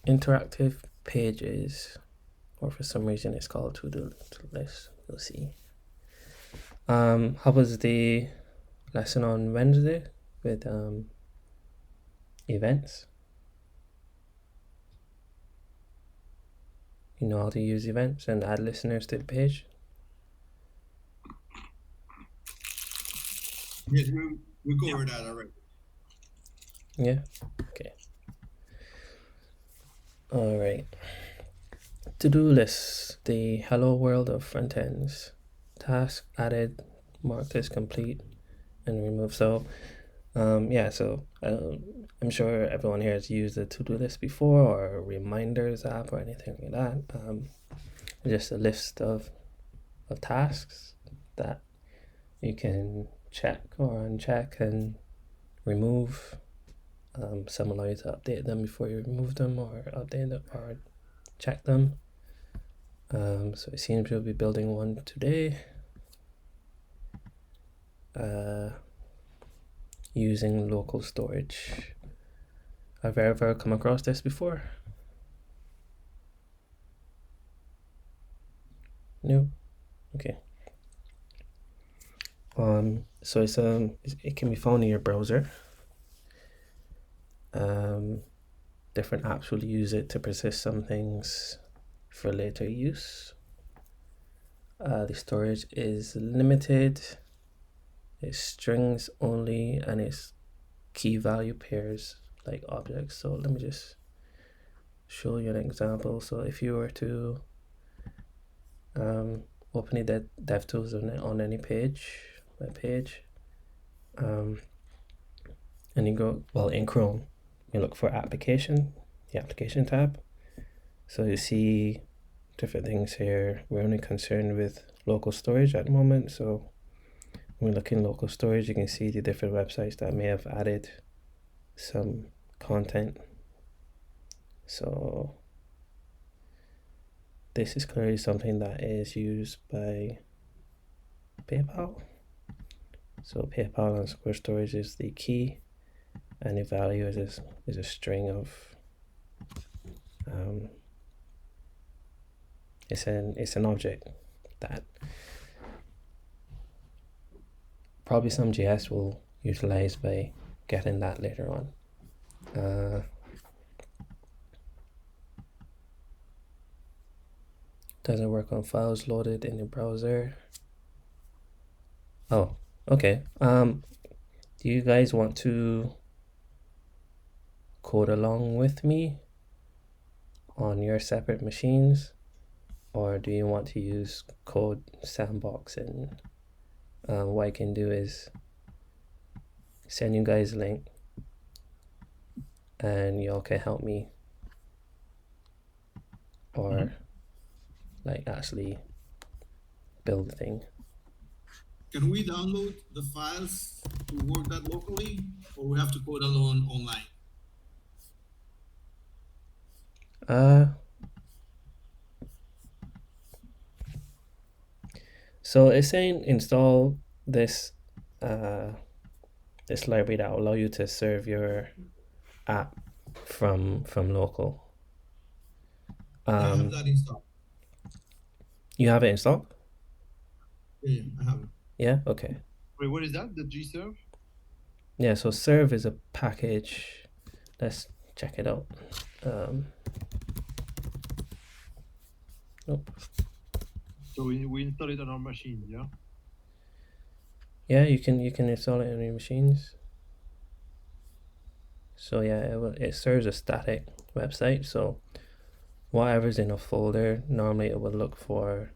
interactive pages, or for some reason it's called to-do list. You'll see. How was the lesson on Wednesday with events? You know how to use events and add listeners to the page? Yes, we covered that already. Yeah? Okay. All right. To-do list, the hello world of front ends. Task added, marked as complete, and removed. So, I'm sure everyone here has used the to-do list before, or a reminders app, or anything like that. Just a list of tasks that you can check or uncheck and remove. Some allow you to update them before you remove them, or update them or check them. So it seems we'll be building one today. Using local storage. Have you ever come across this before? No? Okay. So it can be found in your browser. Different apps will use it to persist some things for later use. The storage is limited. It's strings only, and it's key value pairs like objects. So let me just show you an example. So if you were to open the DevTools on any web page, and you go, in Chrome, you look for application, the application tab. So you see different things here. We're only concerned with local storage at the moment. So when we look in local storage, you can see the different websites that may have added some content. So this is clearly something that is used by PayPal. So PayPal underscore storage is the key, and the value is a string of it's an object that probably some JS will utilize by getting that later on. Doesn't work on files loaded in the browser. Oh, okay. Do you guys want to code along with me on your separate machines, or do you want to use code sandbox? And what I can do is send you guys a link, and y'all can help me, or like actually build the thing. Can we download the files to work that locally, or we have to code alone online? So it's saying install this this library that will allow you to serve your app from local. I have that installed. You have it installed? Yeah, I have it. Yeah, okay. Wait, what is that? The gserve? Yeah, so serve is a package. Let's check it out. Nope. So we install it on our machine, yeah? Yeah, you can install it on your machines. So yeah, it serves a static website. So whatever's in a folder, normally it would look for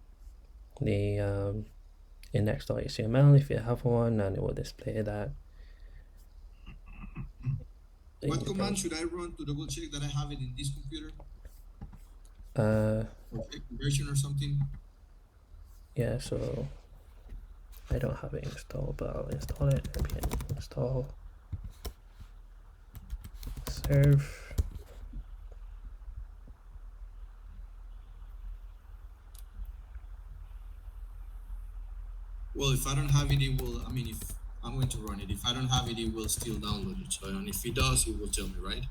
the index.html if you have one, and it will display that. What command should I run to double check that I have it in this computer? Conversion or something? Yeah, so I don't have it installed, but I'll install it. npm install serve. Well, if I don't have it, it will, if I'm going to run it, if I don't have it, it will still download it. So, and if it does, it will tell me, right?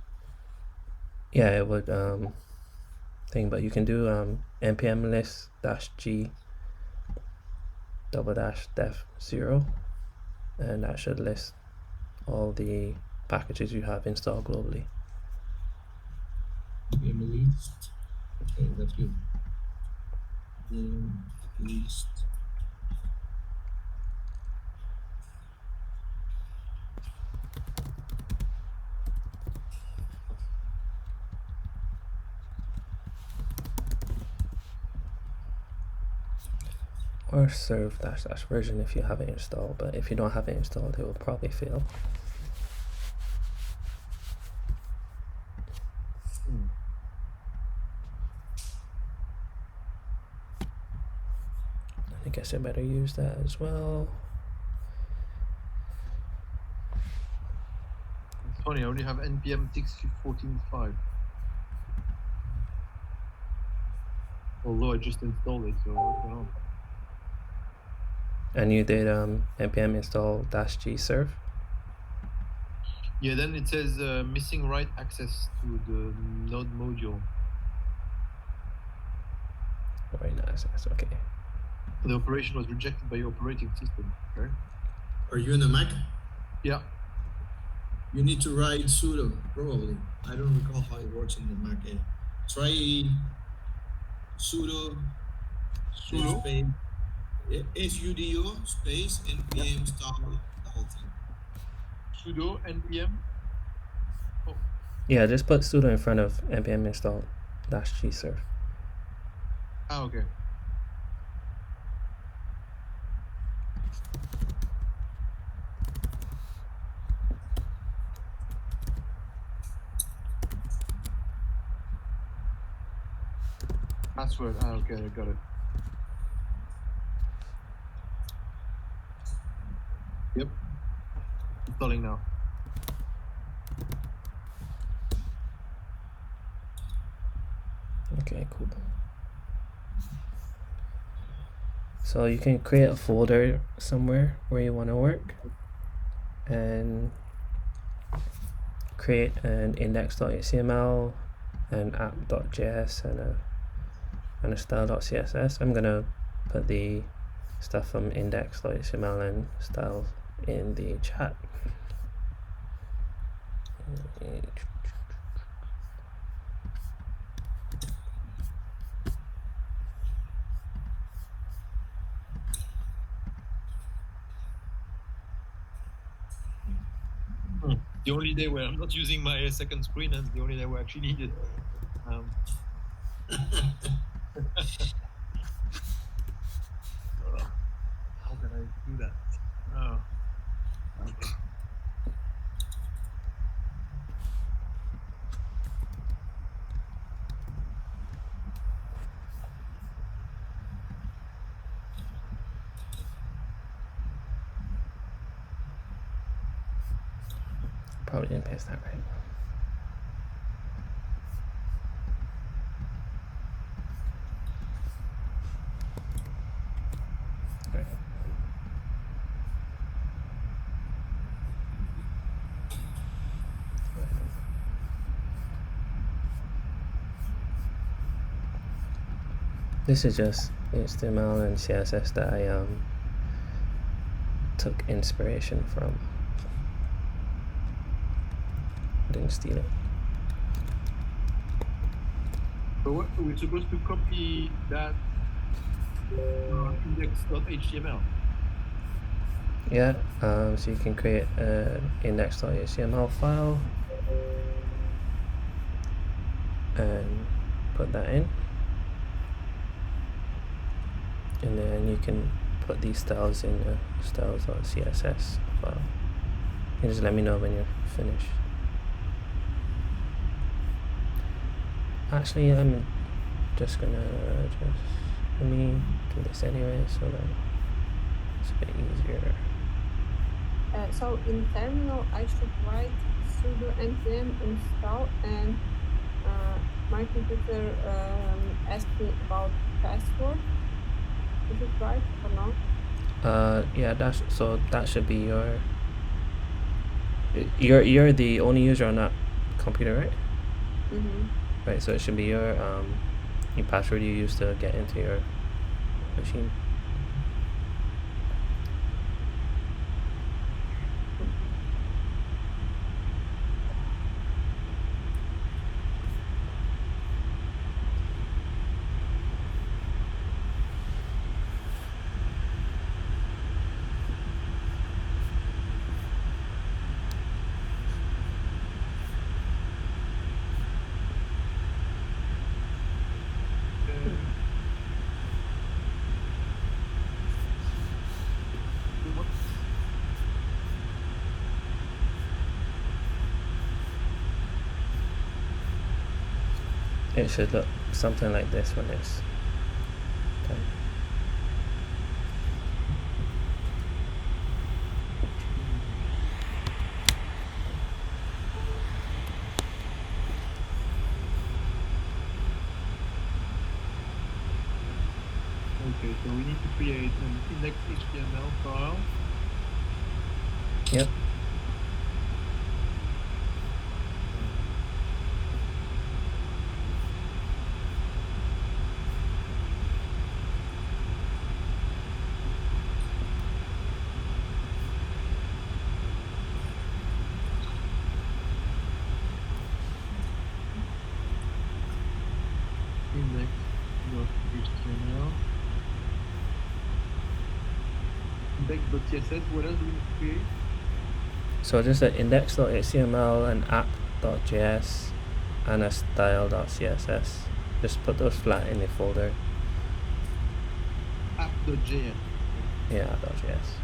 Yeah, it would thing, but you can do npm list -g --def0, and that should list all the packages you have installed globally. npm list. Okay, that's good. List. Or serve -- version if you have it installed, but if you don't have it installed, it will probably fail. I guess I better use that as well. It's funny, I only have npm tix 14.5. Although I just installed it, so what's going on? And you did npm install -g serve. Yeah, then it says missing write access to the node module. Very nice. That's okay. The operation was rejected by your operating system. Okay. Are you in a Mac? Yeah. You need to write sudo, probably. I don't recall how it works in the Mac. Try sudo space sudo space npm install the whole thing. Sudo npm. Oh. Yeah, just put sudo in front of npm install -g serve. Ah, okay. Password. Ah, okay, I got it. Yep. Installing now. Okay, cool. So you can create a folder somewhere where you want to work and create an index.html, an app.js, and a style.css. I'm gonna put the stuff from index.html and styles in the chat. The only day where I'm not using my second screen, and the only day where I actually need it. How can I do that? Oh. Okay. Probably didn't paste that right. Right. This is just HTML and CSS that I took inspiration from. Didn't steal it. So what, we're supposed to copy that index.html. Yeah, so you can create an index.html file and put that in, and then you can put these styles in the styles.css file. You just let me know when you're finished. Actually, I'm just gonna let me do this anyway so that it's a bit easier. So in terminal, I should write sudo npm install, and my computer asked me about password. Is it right or not? Yeah, that should be you're the only user on that computer, right? Right, so it should be your password you use to get into your machine. It should look something like this when it's done. Okay, so we need to create an index HTML file. Yep. Index.html. Index.css. What else do we need to create? So just an index.html, an app.js, and a style.css. Just put those flat in the folder. App.js. Yeah, app.js.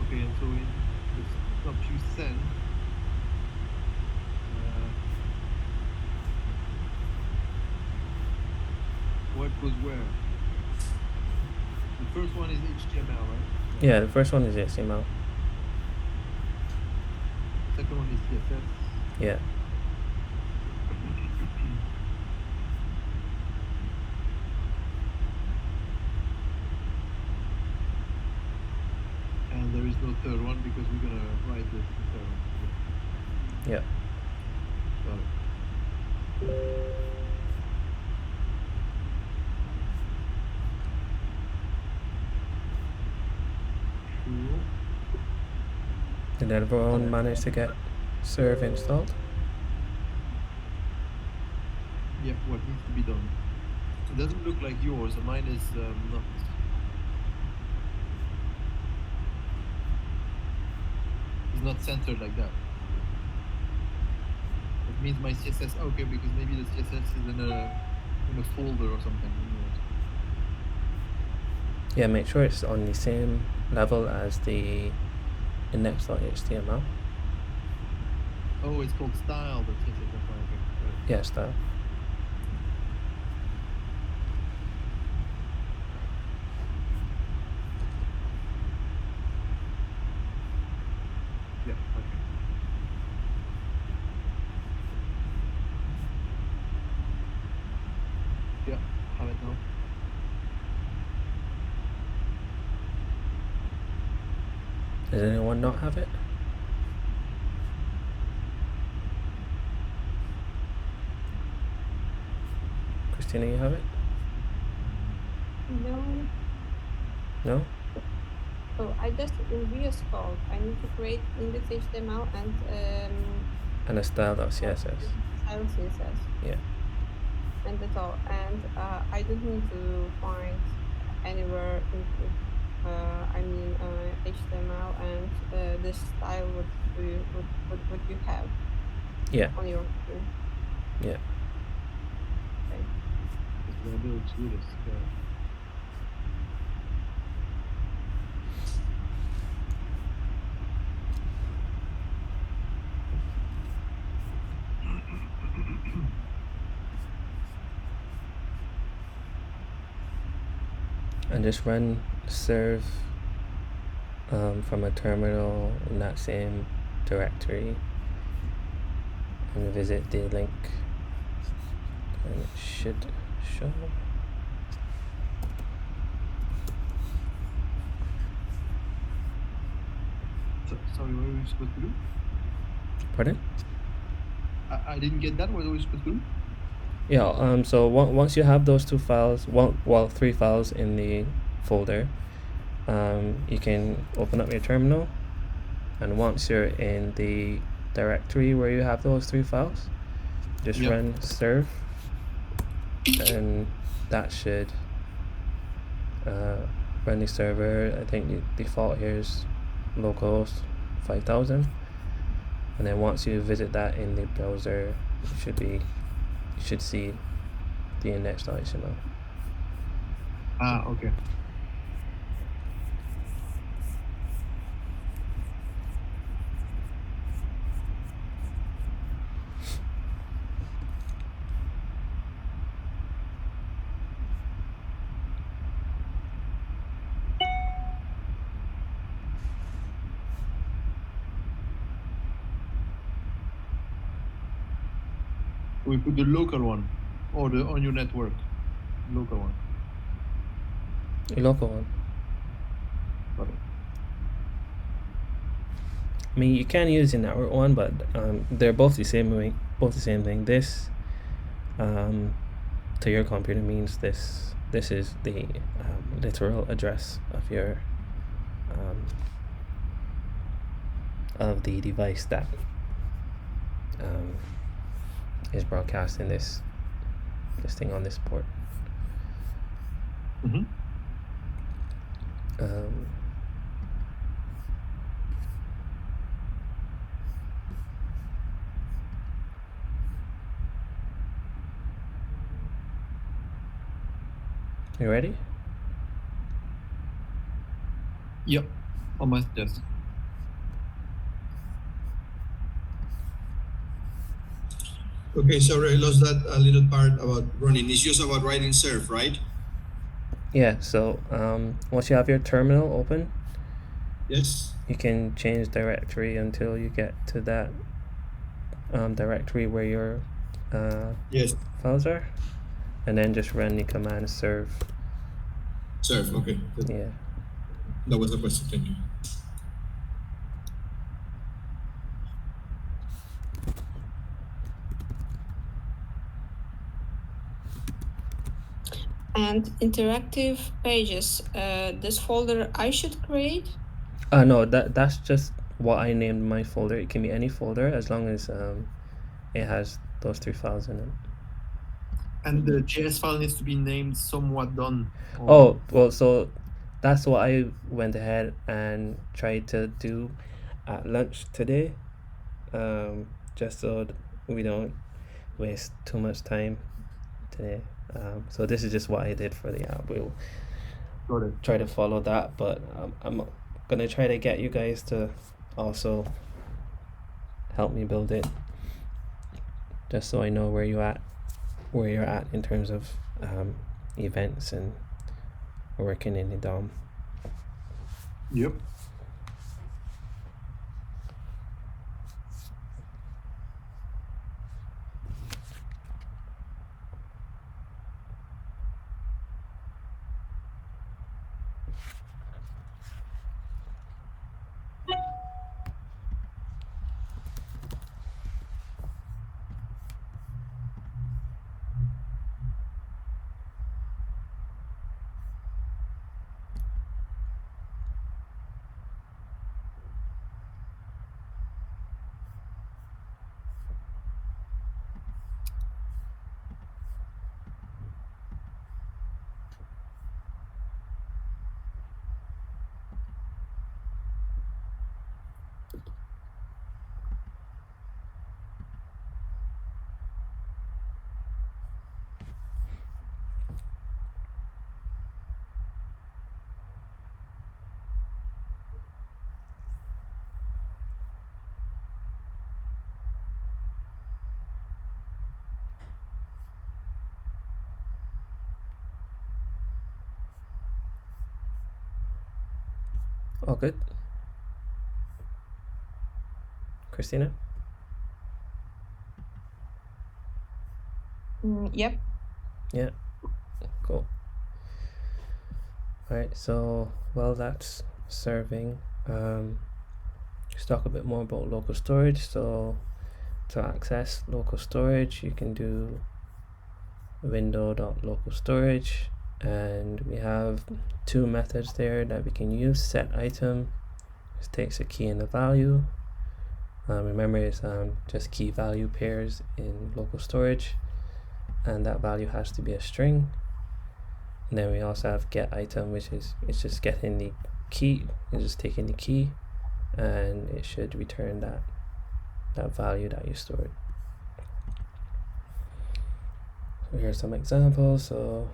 Okay, and so in the stuff you send, what goes where? The first one is HTML, right? Yeah, the first one is HTML. The second one is CSS. Yeah. And there is no third one because we're gonna write the third one. Yeah. Got it. Cool. Did everyone manage to get serve installed? Yeah, what needs to be done. It doesn't look like yours. Mine is not. It's not centered like that. It means my CSS. Okay, because maybe the CSS is in a folder or something. Yeah, make sure it's on the same level as the index.html. Oh, it's called style. That's CSS. That's why. Okay. Yeah, style. Yeah. Okay. Yeah. Have it now. Does anyone not have it? Christina, you have it? No. No? Oh, I just in VS Code I need to create index HTML And a style.css. style CSS. Yeah. And that's all. And I don't need to find anywhere HTML and this style what you have Yeah. on your screen. Yeah. Okay. We're gonna be able to do this. And just run serve from a terminal in that same directory and visit the link, and it should show. Sorry, what are we supposed to do? Pardon? I didn't get that. What are we supposed to do? Yeah, so once you have those two files, three files in the folder, you can open up your terminal, and once you're in the directory where you have those three files, just Yep. run serve, and that should run the server. I think the default here is localhost 5000, and then once you visit that in the browser, you should see the index.html. Okay. We put the local one, or the on your network, local one. A local one. Got it. I mean, you can use the network one, but they're both the same thing. This, to your computer, means this is the literal address of your of the device that is broadcasting this thing on this port. Mm-hmm. You ready? Yep. On my desk. Okay, sorry, I lost that a little part about running. It's just about writing serve, right? Yeah. So once you have your terminal open, Yes. you can change directory until you get to that directory where your Yes. files are, and then just run the command serve. Serve. Okay. Yeah. That was the question. Thank you. And interactive pages, this folder I should create? No, that's just what I named my folder. It can be any folder as long as it has those three files in it. And the JS file needs to be named somewhat done. Oh, well, so that's what I went ahead and tried to do at lunch today, just so we don't waste too much time today. So this is just what I did for the app. We'll Got it. try to follow that, but I'm gonna try to get you guys to also help me build it, just so I know where you're at in terms of events and working in the DOM. Yep. All good, Christina? Yep. Yeah, cool. All right, so while that's serving, let's talk a bit more about local storage. So to access local storage, you can do window.localstorage, and we have two methods there that we can use. Set item, this takes a key and a value. Remember, it's just key value pairs in local storage, and that value has to be a string. And then we also have get item, which is it's just getting the key, it's just taking the key, and it should return that value that you stored. So here's some examples. So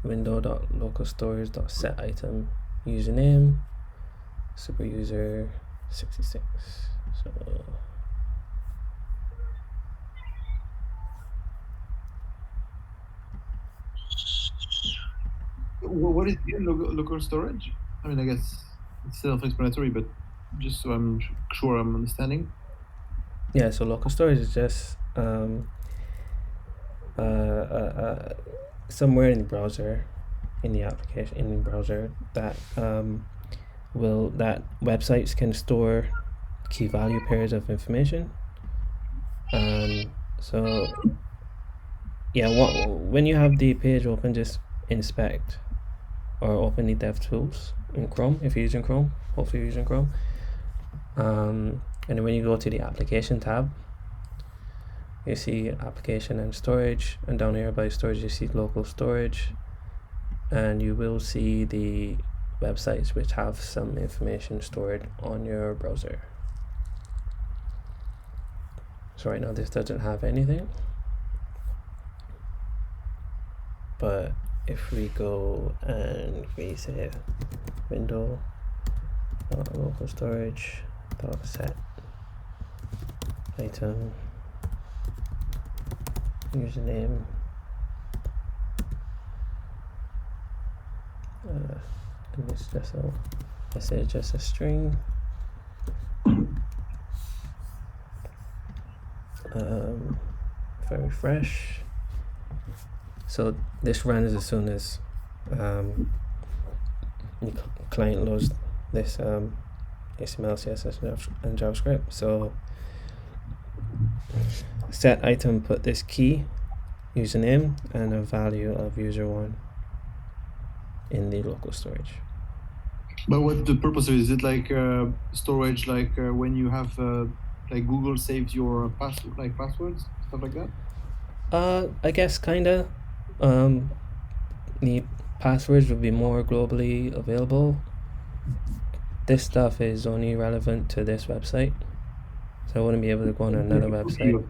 window.localstorage.set item username superuser 66. So What is local storage? I mean, I guess it's self-explanatory, but just so I'm sure I'm understanding. yeah, so local storage is just somewhere in the browser, in the application, in the browser, that that websites can store key value pairs of information. So yeah, when you have the page open, just inspect or open the DevTools in Chrome if you're using Chrome. Hopefully you're using Chrome. And then when you go to the application tab, you see application and storage, and down here by storage you see local storage, and you will see the websites which have some information stored on your browser. So right now this doesn't have anything, but if we go and we say window local storage set item username and it's just let's say just a string. If I refresh, so this runs as soon as the client loads this HTML, CSS, and JavaScript. So set item, put this key, username, and a value of user1 in the local storage. But what the purpose of it? Is it like storage, like when you have like Google saves your passwords, stuff like that? I guess kinda. The passwords will be more globally available. This stuff is only relevant to this website, so I wouldn't be able to go on another website.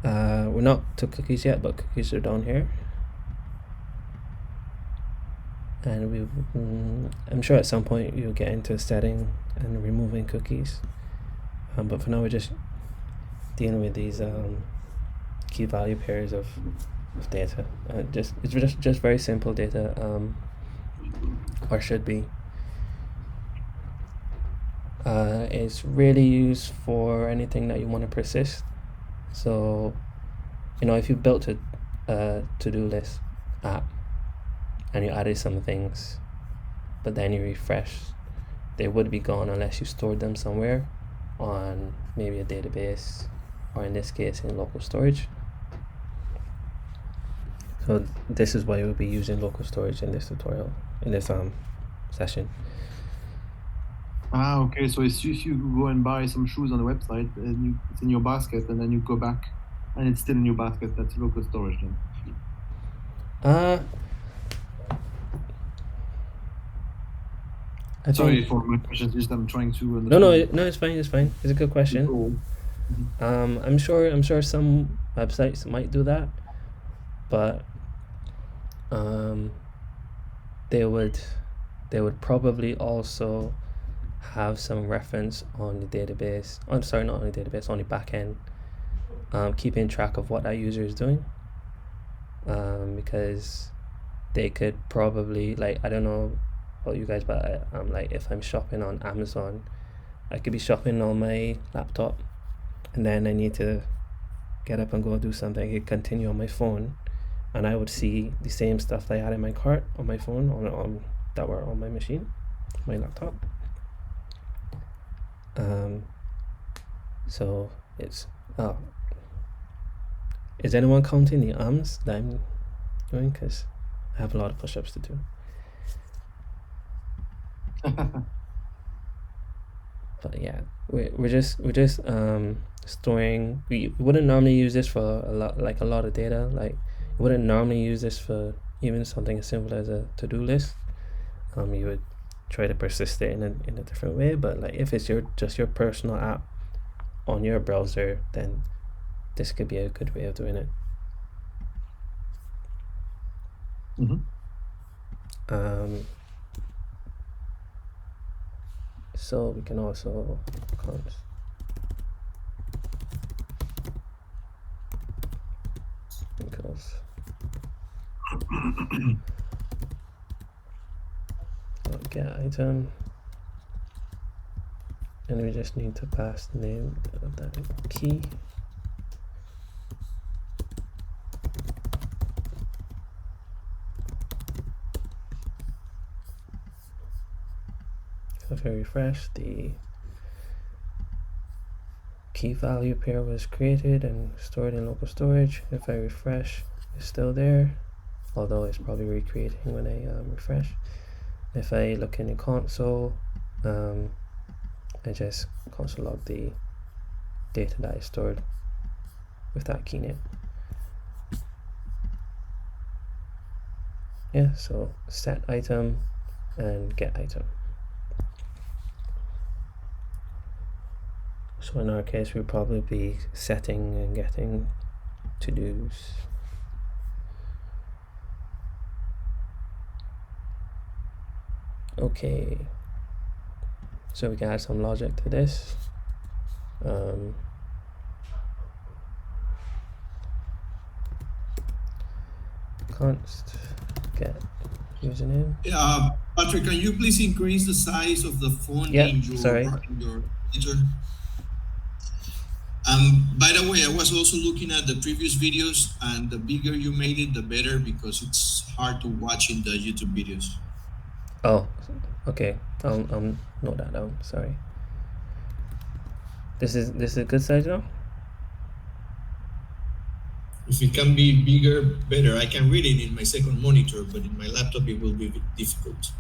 We're not to cookies yet, but cookies are down here, and I'm sure at some point you'll get into setting and removing cookies, but for now we're just dealing with these key value pairs of data. It's just very simple data, or should be. It's really used for anything that you want to persist. So, if you built a to-do list app and you added some things, but then you refresh, they would be gone unless you stored them somewhere on maybe a database, or in this case in local storage. So this is why we'll be using local storage in this tutorial, in this session. Okay. So it's if you go and buy some shoes on the website and it's in your basket, and then you go back and it's still in your basket, that's local storage then. Sorry for my questions, just I'm trying to understand. No, it's fine. It's a good question. Mm-hmm. I'm sure some websites might do that, but they would probably also have some reference on the database. Not on the database, on the back end, keeping track of what that user is doing, because they could probably, I don't know about you guys, but if I'm shopping on Amazon, I could be shopping on my laptop, and then I need to get up and go do something. I could continue on my phone, and I would see the same stuff that I had in my cart on my phone, on that were on my machine, my laptop. So it's is anyone counting the that I'm doing? Because I have a lot of push-ups to do. But yeah, we're just storing. We wouldn't normally use this for a lot of data. Like, you wouldn't normally use this for even something as simple as a to-do list. You would try to persist it in a different way. But like, if it's just your personal app on your browser, then this could be a good way of doing it. So we can also get item, and we just need to pass the name of that key. So if I refresh, the key value pair was created and stored in local storage. If I refresh, it's still there, although it's probably recreating when I refresh. If I look in the console, I just console log the data that I stored with that key name. Yeah, so set item and get item. So in our case, we'll probably be setting and getting to-dos. Okay, so we can add some logic to this. Const get username. Patrick, can you please increase the size of the font in your editor? By the way, I was also looking at the previous videos, and the bigger you made it, the better, because it's hard to watch in the YouTube videos. Oh, okay. I'll note that down. Sorry. This is a good size now? If it can be bigger, better. I can read it in my second monitor, but in my laptop it will be a bit difficult.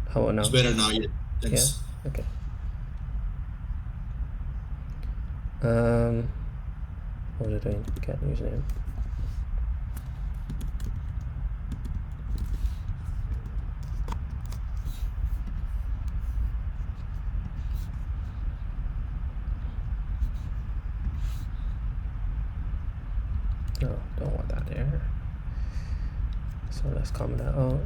How about now? It's better now, yeah. Thanks. Yeah? Okay. What was I doing? Get username. No, don't want that there. So let's comment that out.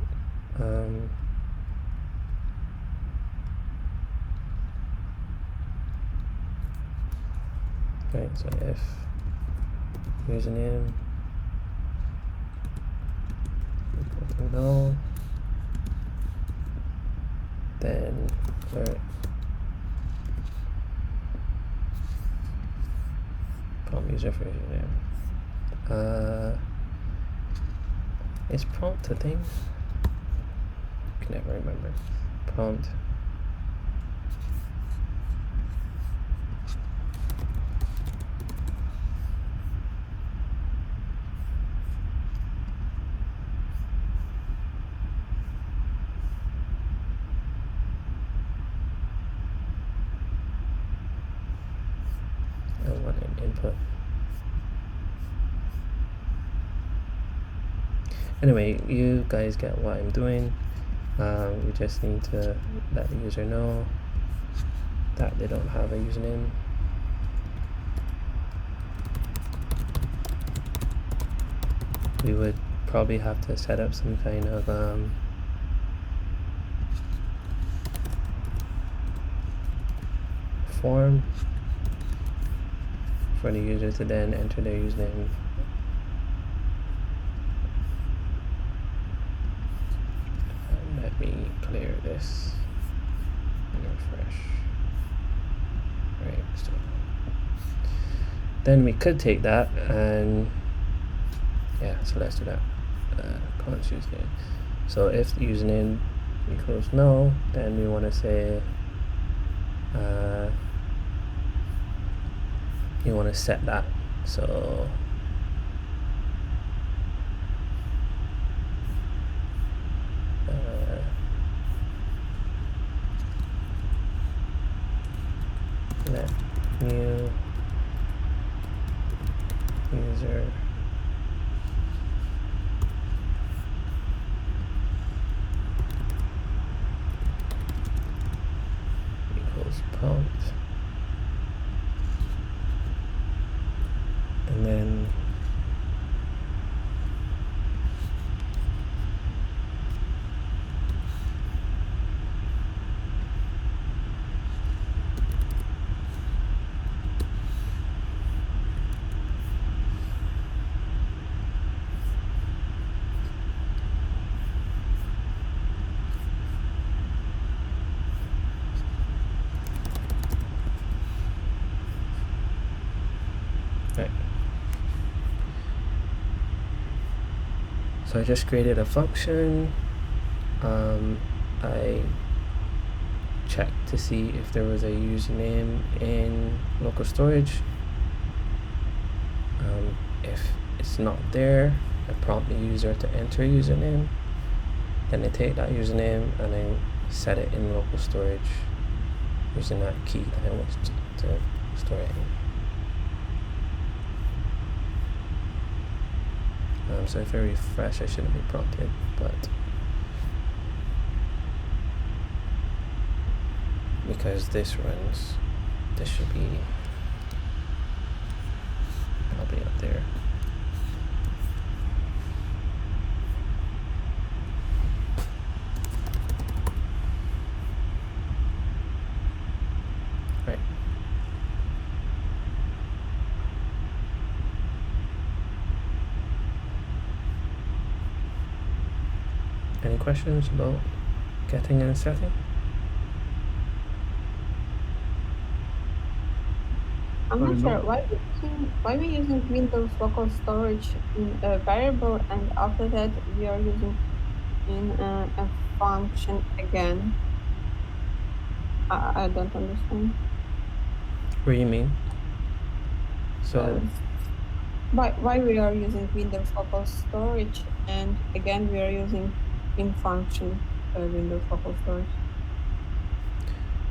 Right, so if username null, then where prompt user for username. Is prompt a thing? I can never remember. Prompt. I want an input. Anyway, you guys get what I'm doing. We just need to let the user know that they don't have a username. We would probably have to set up some kind of form for the user to then enter their username. Let me clear this and refresh. Right, so then we could take that and yeah, so let's do that. Const username. So if the username equals no, then we want to say you want to set that. So let new user equals prompt, and then so I just created a function. I checked to see if there was a username in local storage. If it's not there, I prompt the user to enter a username. Then I take that username and I set it in local storage using that key that I want to store it in. So if I refresh, I shouldn't be prompted, but because this runs, this should be probably up there. Right. Any questions about getting and setting? I'm not No. sure why we're using Windows local storage in a variable, and after that we are using in a function again. I don't understand. What do you mean? So Why we are using Windows local storage, and again we are using in function Windows local storage.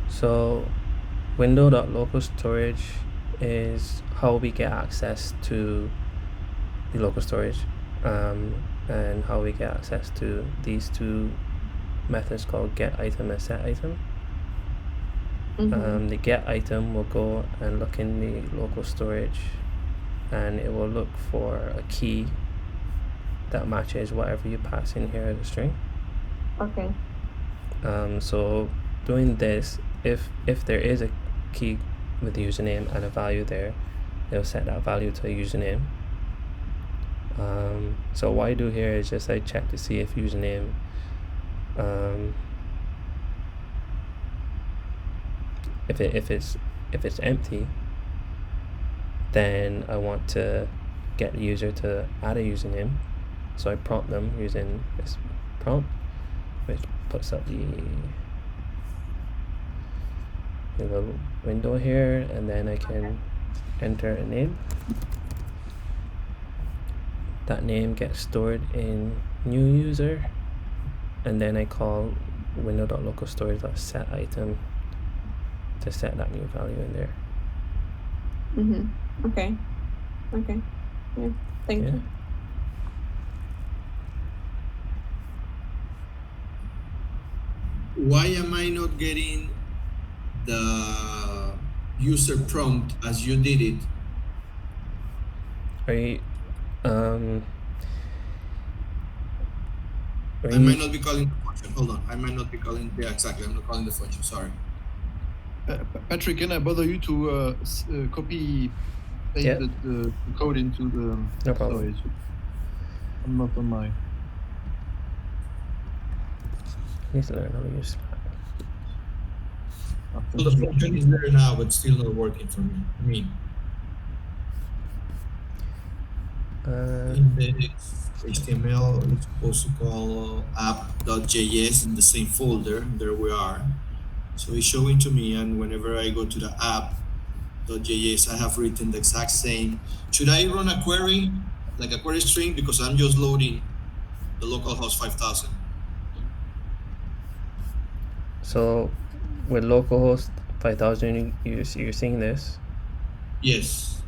So window.local storage is how we get access to the local storage, and how we get access to these two methods called get item and set item. The get item will go and look in the local storage, and it will look for a key that matches whatever you pass in here as a string. Okay. So doing this, if there is a key with the username and a value there, they'll set that value to a username. So what I do here is just I check to see if username if it's empty, then I want to get the user to add a username. So I prompt them using this prompt, which puts up the little window here, and then I can enter a name. That name gets stored in new user, and then I call window.localStorage.set item to set that new value in there. Okay. Yeah. Thank you. Why am I not getting the user prompt as you did it? Are you I might not be calling the function. Hold on. I might not be calling. Yeah, exactly. I'm not calling the function. Sorry. Patrick, can I bother you to copy paste the code into the No problem. storage? I'm not on my. Need to learn how to use So the function is there now, but still not working for me. Index HTML is supposed to call app.js in the same folder. There we are. So it's showing to me, and whenever I go to the app.js, I have written the exact same. Should I run a query, like a query string, because I'm just loading the localhost 5000? So with localhost 5000, you're seeing this. Yes.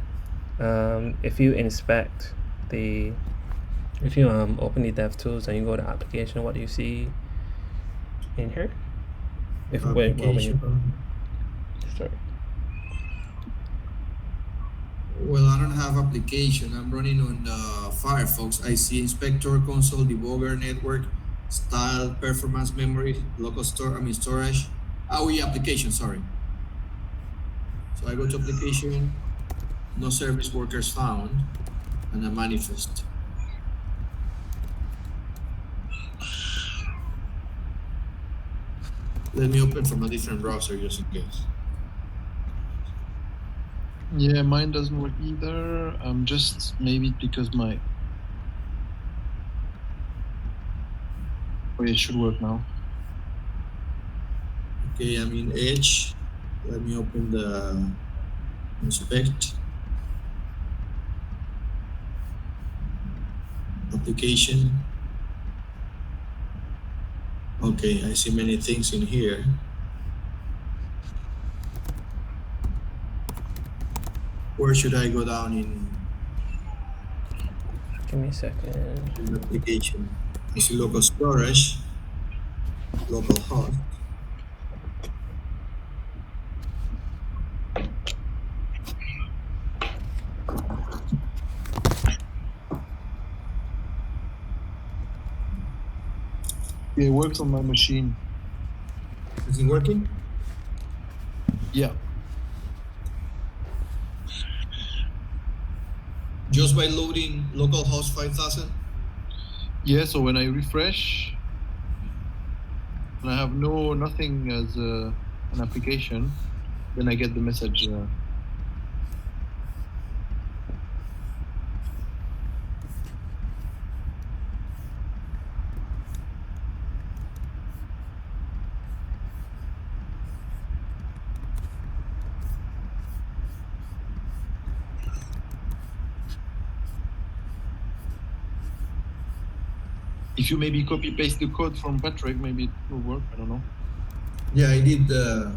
If you inspect the, if you open the DevTools and you go to application, what do you see in here? If when you Application. sorry. Well, I don't have application. I'm running on Firefox. I see inspector, console, debugger, network, style, performance, memory, local storage. Oh, yeah, application, sorry. So I go to application, no service workers found, and a manifest. Let me open from a different browser just in case. Yeah, mine doesn't work either. Just maybe because my. Oh, it should work now. Okay, I'm in Edge. Let me open the inspect application. Okay, I see many things in here. Where should I go down in Give me a second. the application? I see local storage, local host. Yeah, it works on my machine. Is it working? Yeah. Just by loading localhost 5000? Yeah, so when I refresh, and I have nothing as an application, then I get the message. If you maybe copy paste the code from Patrick, maybe it will work. I don't know. Yeah, I did the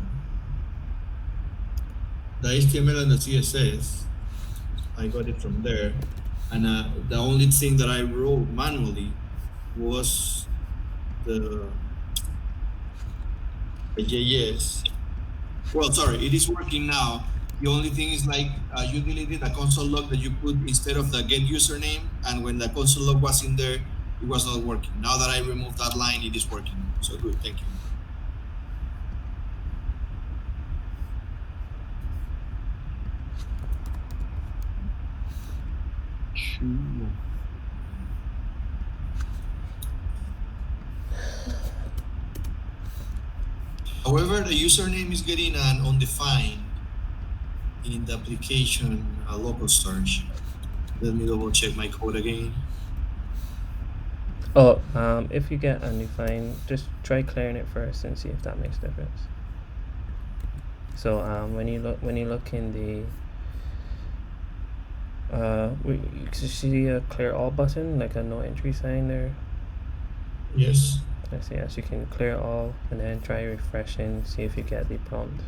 HTML and the CSS. I got it from there. And the only thing that I wrote manually was the JS. Well, sorry, it is working now. The only thing is like you deleted a console log that you put instead of the get username, and when the console log was in there, it was not working. Now that I removed that line, it is working. So good, thank you. Sure. However, the username is getting an undefined in the application local storage. Let me double check my code again. Oh, if you get undefined, just try clearing it first and see if that makes a difference. So when you look in the you see a clear all button, like a no entry sign there. Yes. I see. Yes, you can clear all and then try refreshing, see if you get the prompt.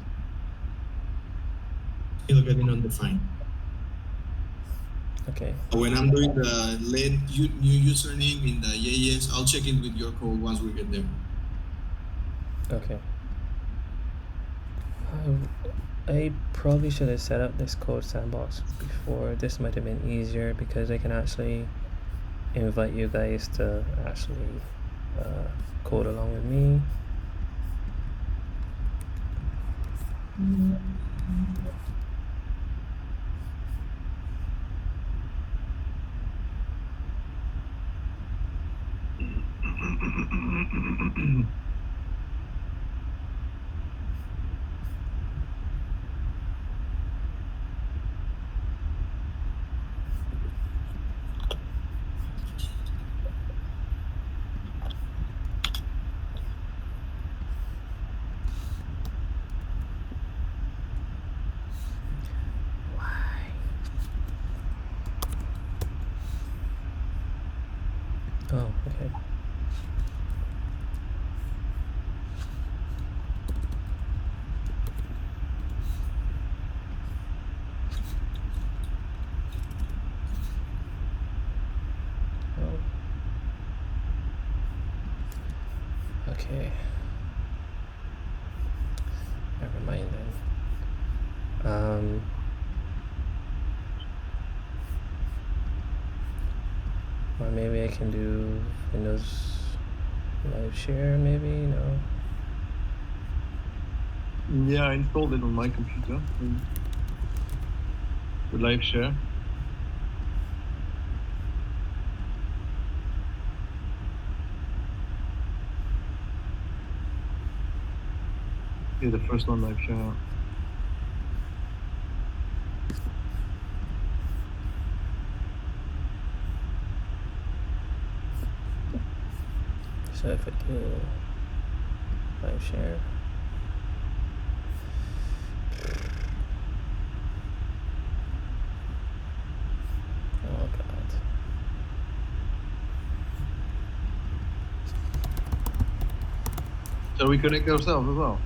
Still getting undefined. Okay. When I'm doing the new username in the JS, I'll check it with your code once we get there. Okay. I probably should have set up this code sandbox before. This might have been easier because I can actually invite you guys to actually code along with me. Oh, okay. Oh. Okay. Never mind then. Or maybe I can do Windows Live Share, maybe? No. Yeah, I installed it on my computer. The live share. Yeah, the first one live share. So if I do Live Share. Oh god. Shall we connect ourselves as well?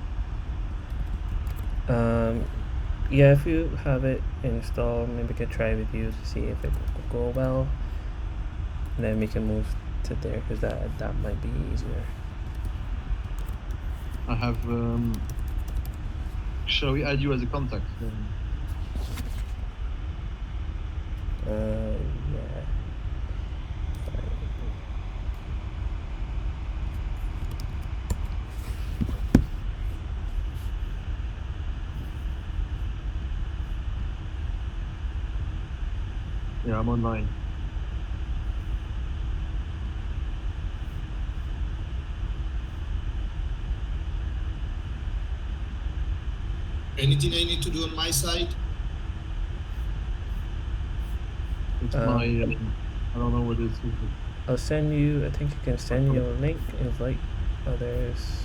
Yeah, if you have it installed, maybe we could try with you to see if it will go well. And then we can move to there, because that might be easier. I have. Shall we add you as a contact? Yeah. Yeah, I'm online. Anything I need to do on my side? It's my. I don't know what it is. I'll send you, I think you can send your link, invite others.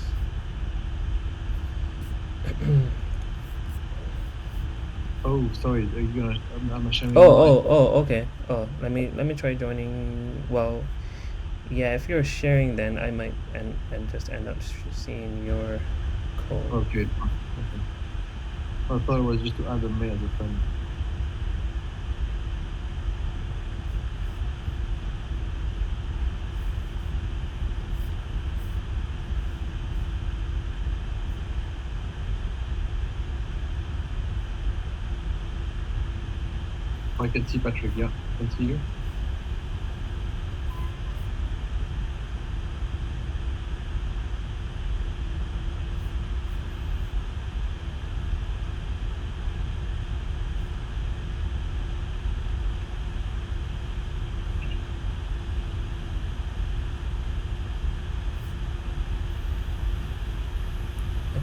Oh, sorry. Are you gonna? I'm sharing. Okay. Oh, let me try joining. Well, yeah, if you're sharing, then I might and just end up seeing your code. Okay. I thought it was just to add a mail as a friend. I can see Patrick. Yeah, I can see you.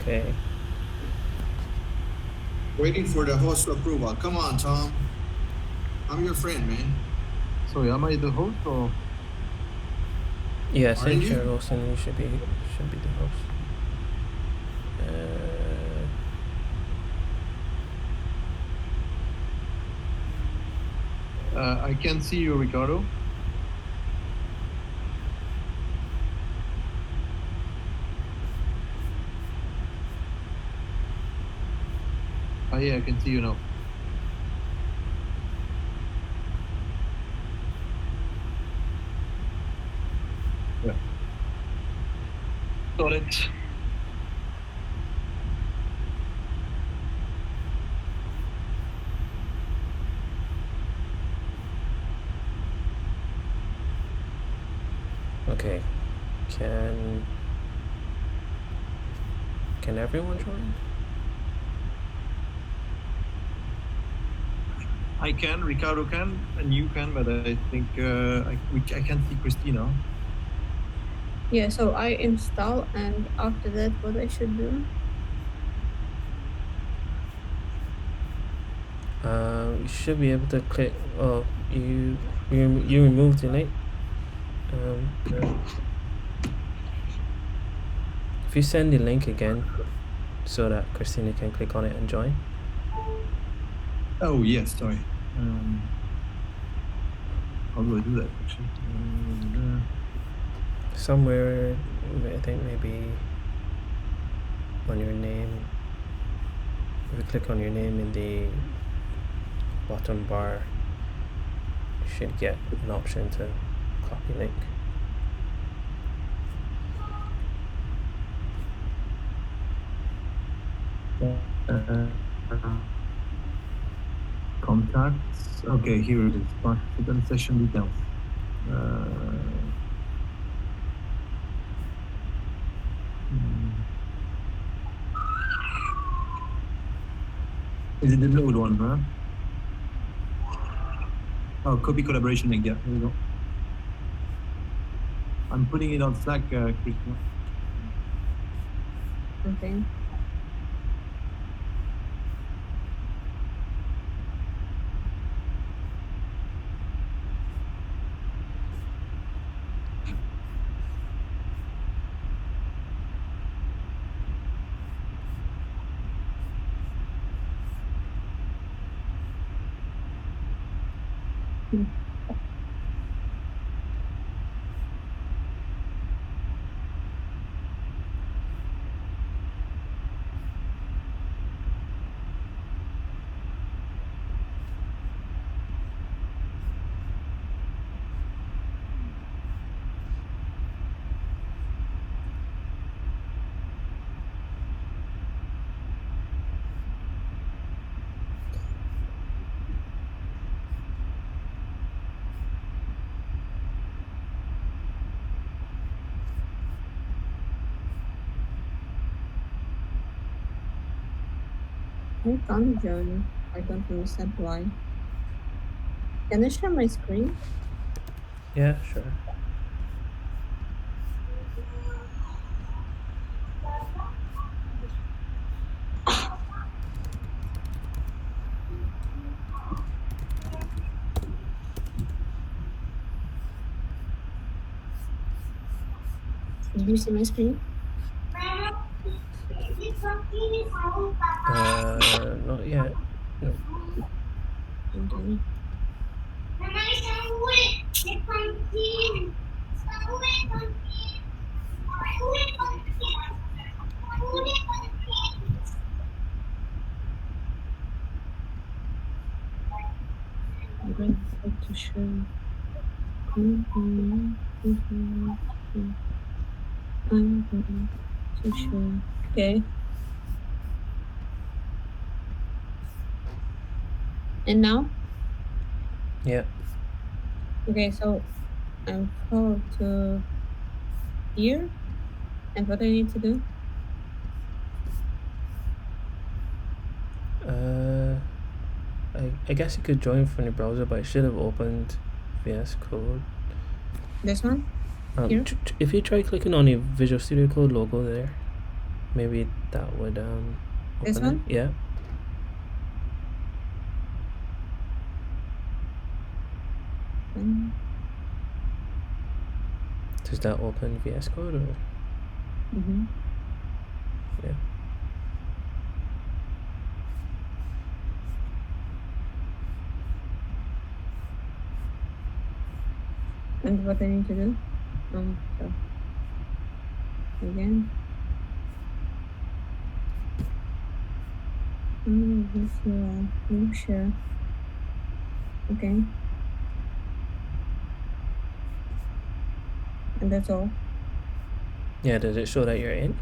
Okay. Waiting for the host approval. Come on, Tom. I'm your friend, man. Sorry, am I the host or? Yeah, Aren't since you? you're hosting, you should be the host. I can see you, Ricardo. Oh, yeah, I can see you now. Yeah. Got it. Okay. Can everyone join? I can, Ricardo can, and you can, but I think I can't see Christina. Yeah, so I install, and after that, what I should do? You should be able to click. Oh, you removed the link. If you send the link again, so that Christina can click on it and join. Oh yes, sorry. How do I do that actually? Somewhere, I think maybe on your name. If you click on your name in the bottom bar, you should get an option to copy link. Contacts. Okay, here it is. Participant session details. Is it the node one, huh? Oh, copy collaboration link. Yeah, here we go. I'm putting it on Slack, Krishna. Okay. I can't join. I don't understand why. Can I share my screen? Yeah, sure. Do you see my screen? Not yet. No. Okay. I'm going to share. I'm going to share. Okay. And now? Yeah. Okay, so I'm forward to here. And what I need to do? I guess you could join from the browser, but I should have opened VS Code. This one? Here? If you try clicking on the Visual Studio Code logo there, maybe that would This open it. one? Yeah. Does that open VS Code or? Mm-hmm. Yeah. And what I need to do? So again. This new share. Okay. And that's all. Yeah. Does it show that you're in?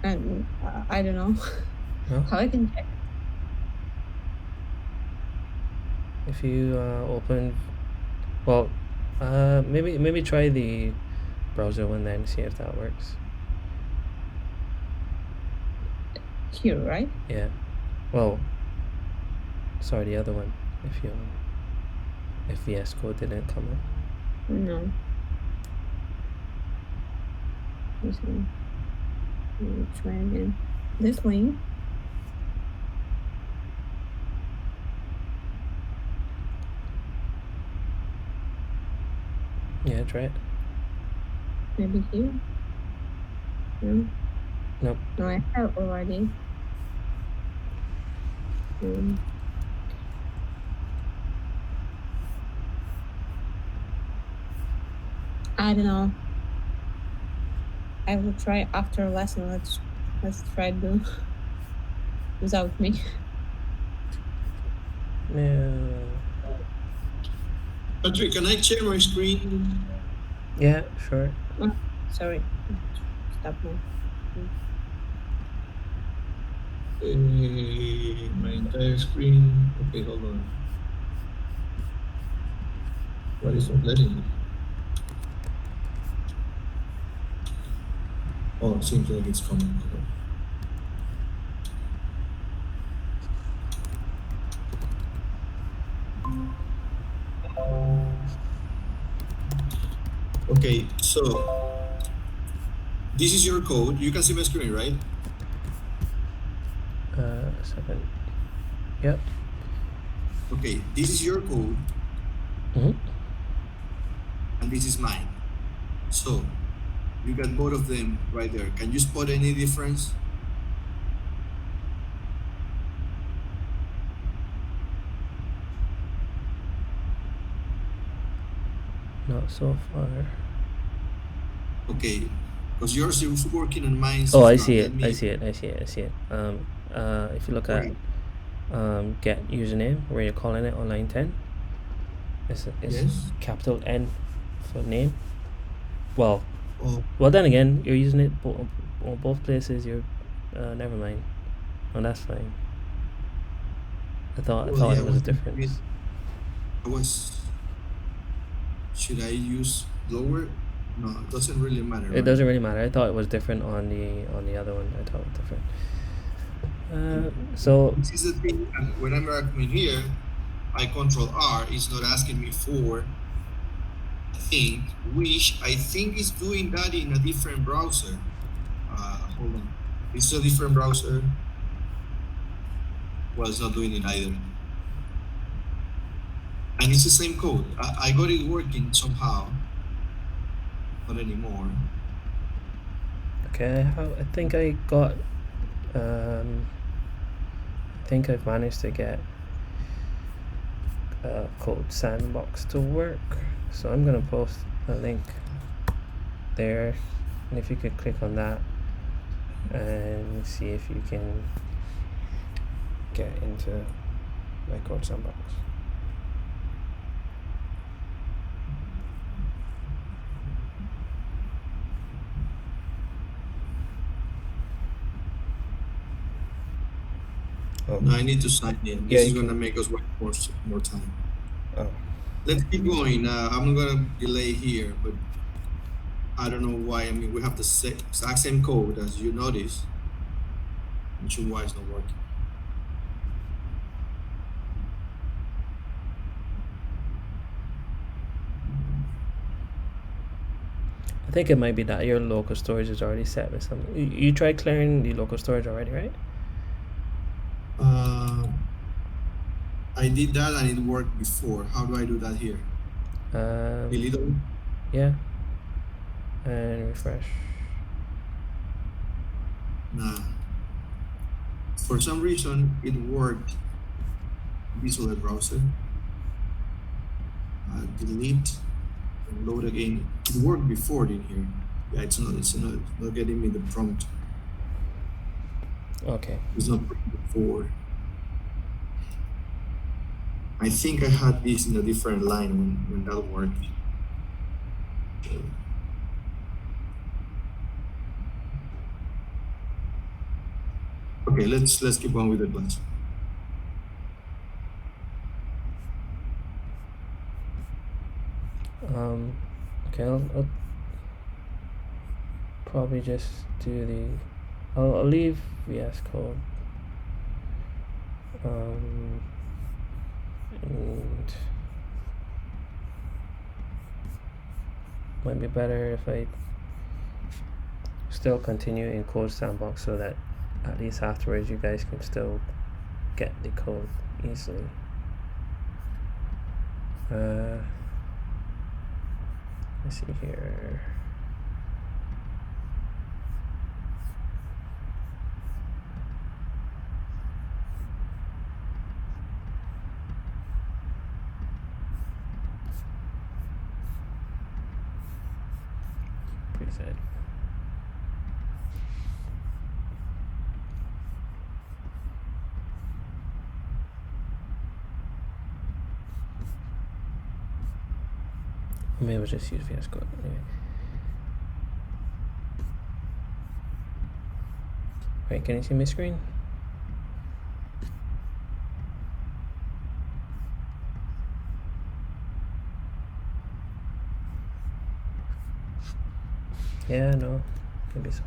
And I don't know No. how I can check. If you open, well, maybe try the browser one then, see if that works. Here, right? Yeah. Well, sorry, the other one. If VS Code didn't come up. No. This one. Let me try again. This link. Yeah, try it. Maybe here. No. Nope. No, I have already. I don't know. I will try after lesson. Let's try to without me. No. Patrick, can I share my screen? Yeah, sure. Oh, sorry. Stop now. My entire screen. Okay, hold on. What is not letting me? Oh, it seems like it's coming. Hold on. Okay, so this is your code. You can see my screen, right? A second. Yep. Okay, this is your code, Mm-hmm. and this is mine. So you got both of them right there. Can you spot any difference? Not so far. Okay, because yours is working and mine's Oh, is I not. see Let it. me. I see it. I see it. I see it. If you look at Wait. get username where you're calling it on line 10, it's Yes. capital N for name. Well, Oh, then again, you're using it on both places. You're never mind. Oh, that's fine. I thought well, yeah. it was a difference. I was. Should I use lower? No, it doesn't really matter, It right? doesn't really matter. I thought it was different on the other one. I thought it was different. So This is the thing. And when I'm coming here, I control R. It's not asking me for. I think is doing that in a different browser. Hold on. It's a different browser. Well, it's not doing it either. And it's the same code. I got it working somehow. Not anymore. okay, I think I got. I think I've managed to get code sandbox to work. So I'm gonna post a link there, and if you could click on that and see if you can get into my code sandbox. Oh, No, I need to sign in. Yeah, This is you gonna can. make us wait more time. Oh, Let's keep going. I'm gonna delay here, but I don't know why. I mean, we have the exact same code as you notice. I'm not sure why it's not working. I think it might be that your local storage is already set with something. You tried clearing the local storage already, right? I did that and it worked before. How do I do that here? Delete all? Yeah. And refresh. Nah. For some reason, it worked. This other browser. Delete and load again. It worked before in here. Yeah, it's not getting me the prompt. Okay. It's not before. I think I had this in a different line when that worked. Okay, let's keep on with the class. Okay, I'll probably just do the. I'll leave VS Code. And might be better if I still continue in code sandbox so that at least afterwards you guys can still get the code easily. Let's see here. Reset. Maybe we'll just use VS Code anyway. Right, can you see my screen? Yeah, no, maybe so.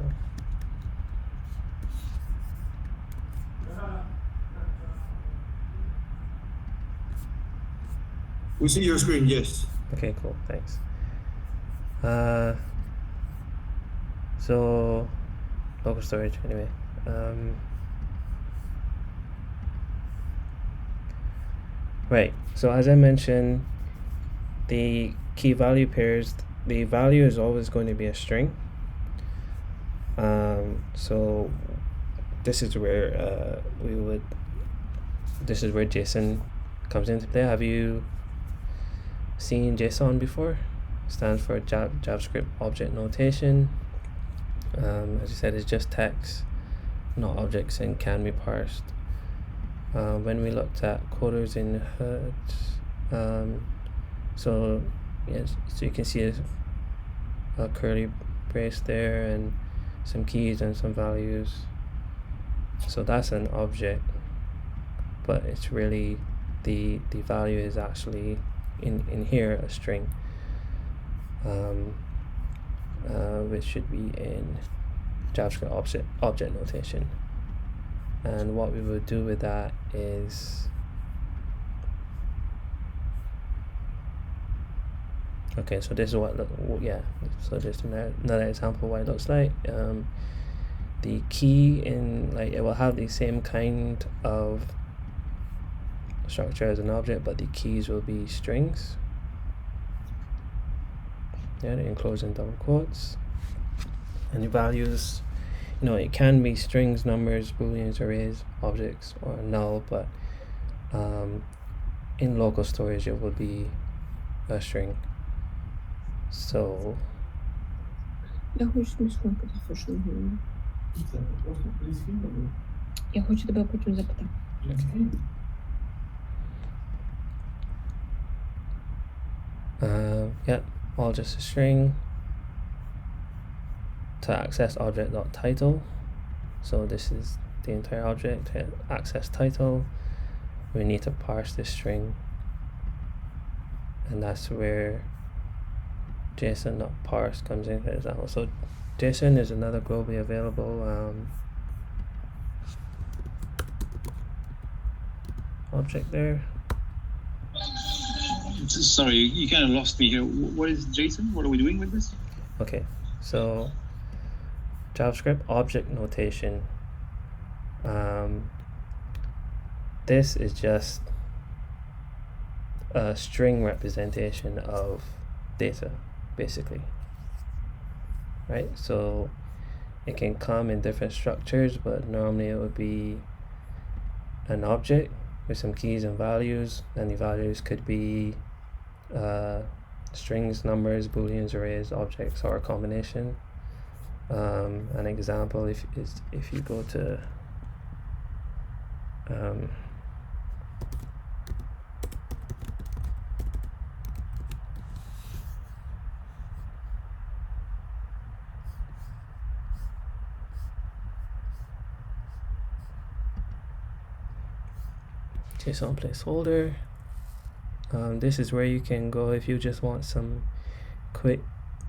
We see your screen, yes. Okay, cool, thanks. So local storage anyway. Right, so as I mentioned, the key value pairs, the value is always going to be a string. So this is where this is where JSON comes into play. Have you seen JSON before? Stands for JavaScript Object Notation. As you said, it's just text, not objects, and can be parsed. When we looked at quotas in HUD, so yes, so you can see a curly brace there and some keys and some values. So that's an object, but it's really the value is actually in here a string, which should be in JavaScript object notation. And what we would do with that is, okay, so this is what so just another example of what it looks like. The key in, like, it will have the same kind of structure as an object, but the keys will be strings. Yeah, they're enclosed in double quotes. And the values, it can be strings, numbers, booleans, arrays, objects, or null, but in local storage it will be a string. So Я хочу смішно що не Я хочу тебе потім запитати. Yeah, all just a string. To access object.title, so this is the entire object. Hit access title, we need to parse this string, and that's where JSON.parse comes in, for example. So JSON is another globally available object there. Sorry, you kind of lost me here. What is JSON? What are we doing with this? Okay, so JavaScript object notation. This is just a string representation of data, basically. Right? So it can come in different structures, but normally it would be an object with some keys and values, and the values could be strings, numbers, booleans, arrays, objects, or a combination. An example, if you go to JSON placeholder, this is where you can go if you just want some quick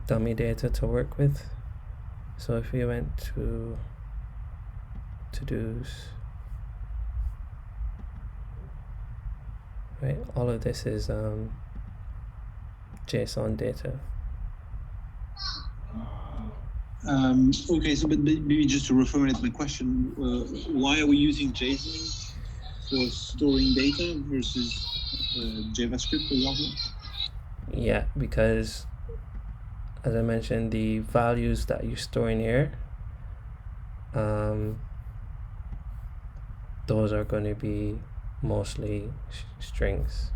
dummy data to work with. So if we went to to-dos, right, all of this is JSON data. Okay, so but maybe just to reformulate my question, why are we using JSON for storing data versus JavaScript, for example? Yeah, because as I mentioned, the values that you store in here, those are going to be mostly strings.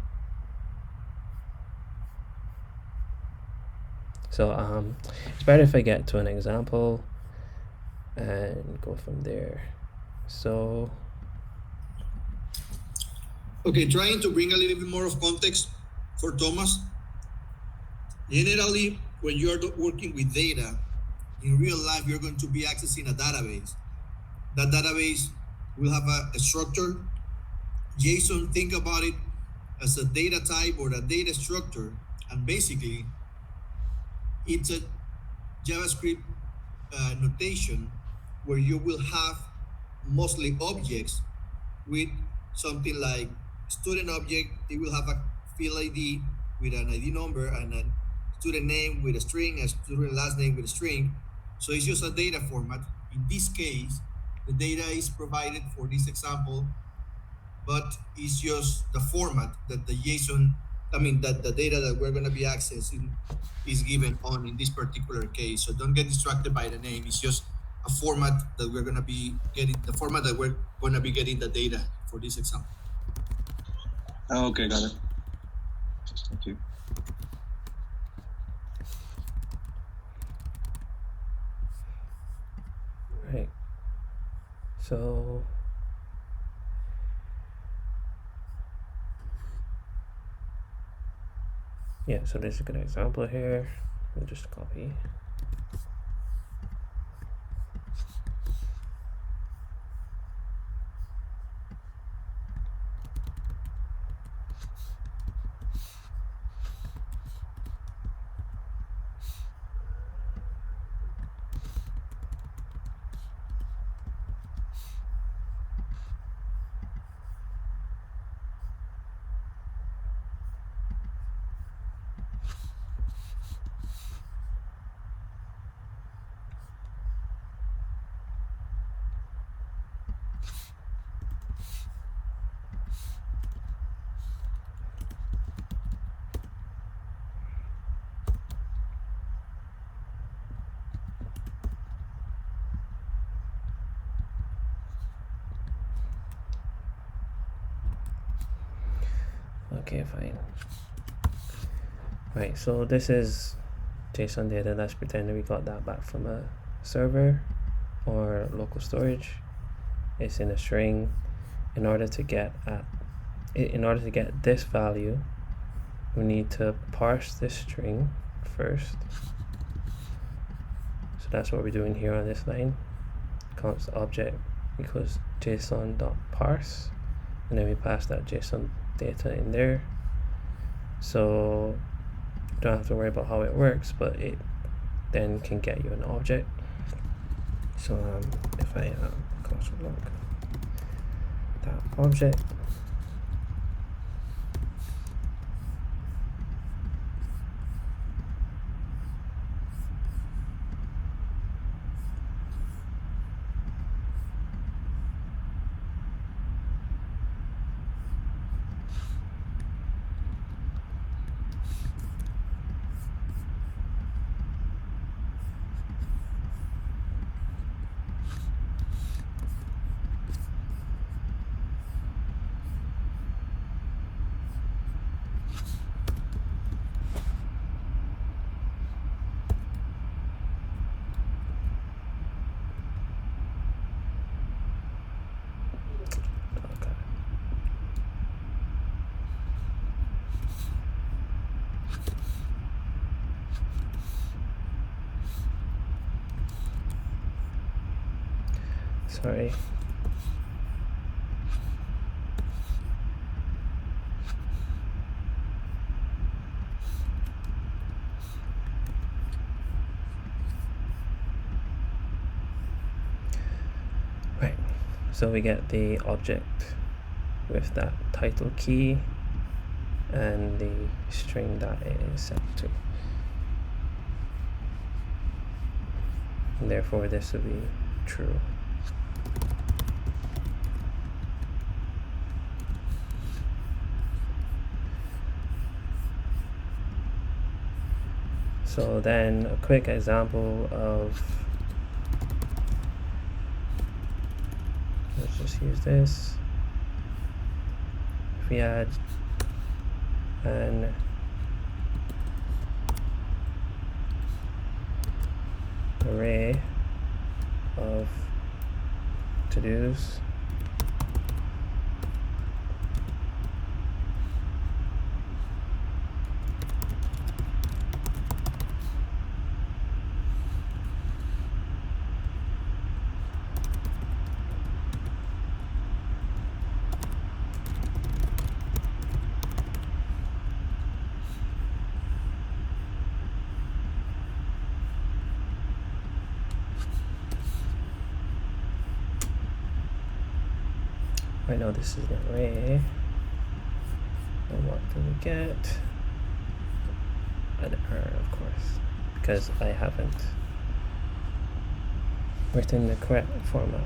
So it's better if I get to an example and go from there. So Okay, trying to bring a little bit more of context for Thomas. Generally, when you are working with data, in real life, you're going to be accessing a database. That database will have a structure. JSON, think about it as a data type or a data structure, and basically, it's a JavaScript notation where you will have mostly objects with something like student object. It will have a field ID with an ID number and a student name with a string, a student last name with a string. So it's just a data format. In this case, the data is provided for this example, but it's just the format that the JSON, that the data that we're going to be accessing is given on in this particular case. So don't get distracted by the name. It's just a format that we're going to be getting, the format that we're going to be getting the data for this example. Okay, got it. Thank you. right. So yeah, so there's a good example here. We'll just copy. Okay, fine. Right, so this is JSON data. Let's pretend that we got that back from a server or local storage. It's in a string. In order to get this value, we need to parse this string first. So that's what we're doing here on this line. Const object equals JSON.parse, and then we pass that JSON data in there. So you don't have to worry about how it works, but it then can get you an object. So if I console log that object, sorry. Right, so we get the object with that title key and the string that it is set to. And therefore this will be true. So then a quick example of, let's just use this. If we add an array of to-dos. Right now this is an array, and what do we get? An error, of course, because I haven't written the correct format.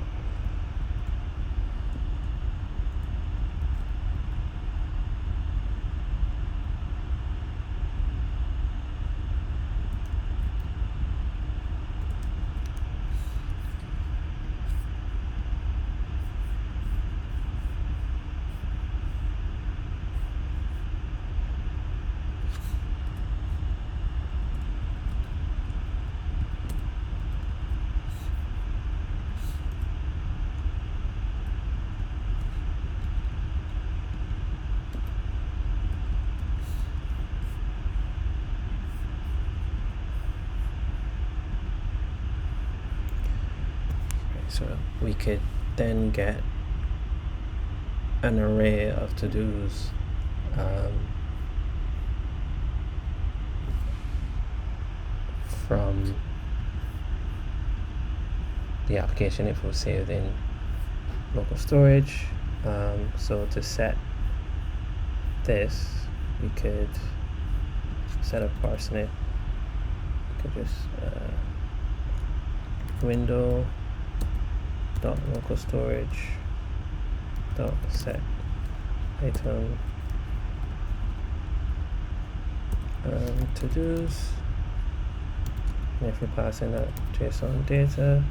So we could then get an array of to-dos from the application if it was saved in local storage. So to set this, we could set up parsing it. We could just window dot local storage dot set item to-dos, and if we pass in that JSON data,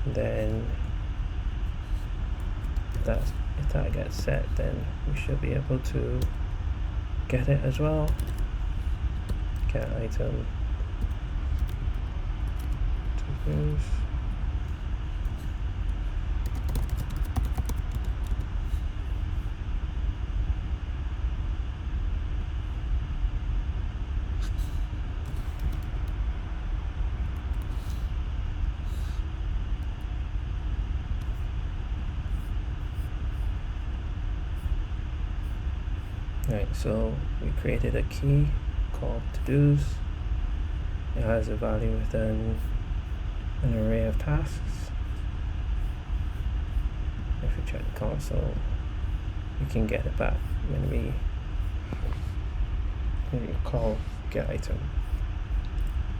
then if that gets set, then we should be able to get it as well. Get item to-dos. Right, so we created a key called to-dos. It has a value within an array of tasks. If we check the console, we can get it back when we call get item.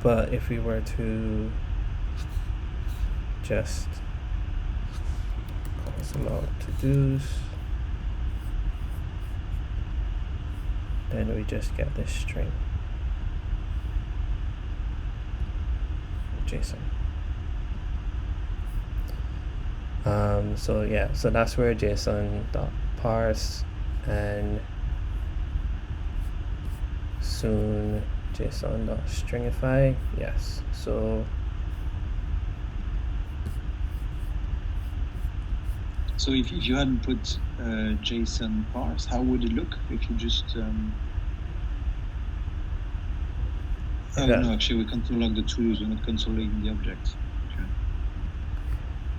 But if we were to just call some out to-dos, then we just get this string JSON. So yeah, so that's where JSON.parse and soon JSON.stringify. Yes, so if you hadn't put JSON parse, how would it look if you just no, actually we console log the tools, we're not consoling the object. Okay.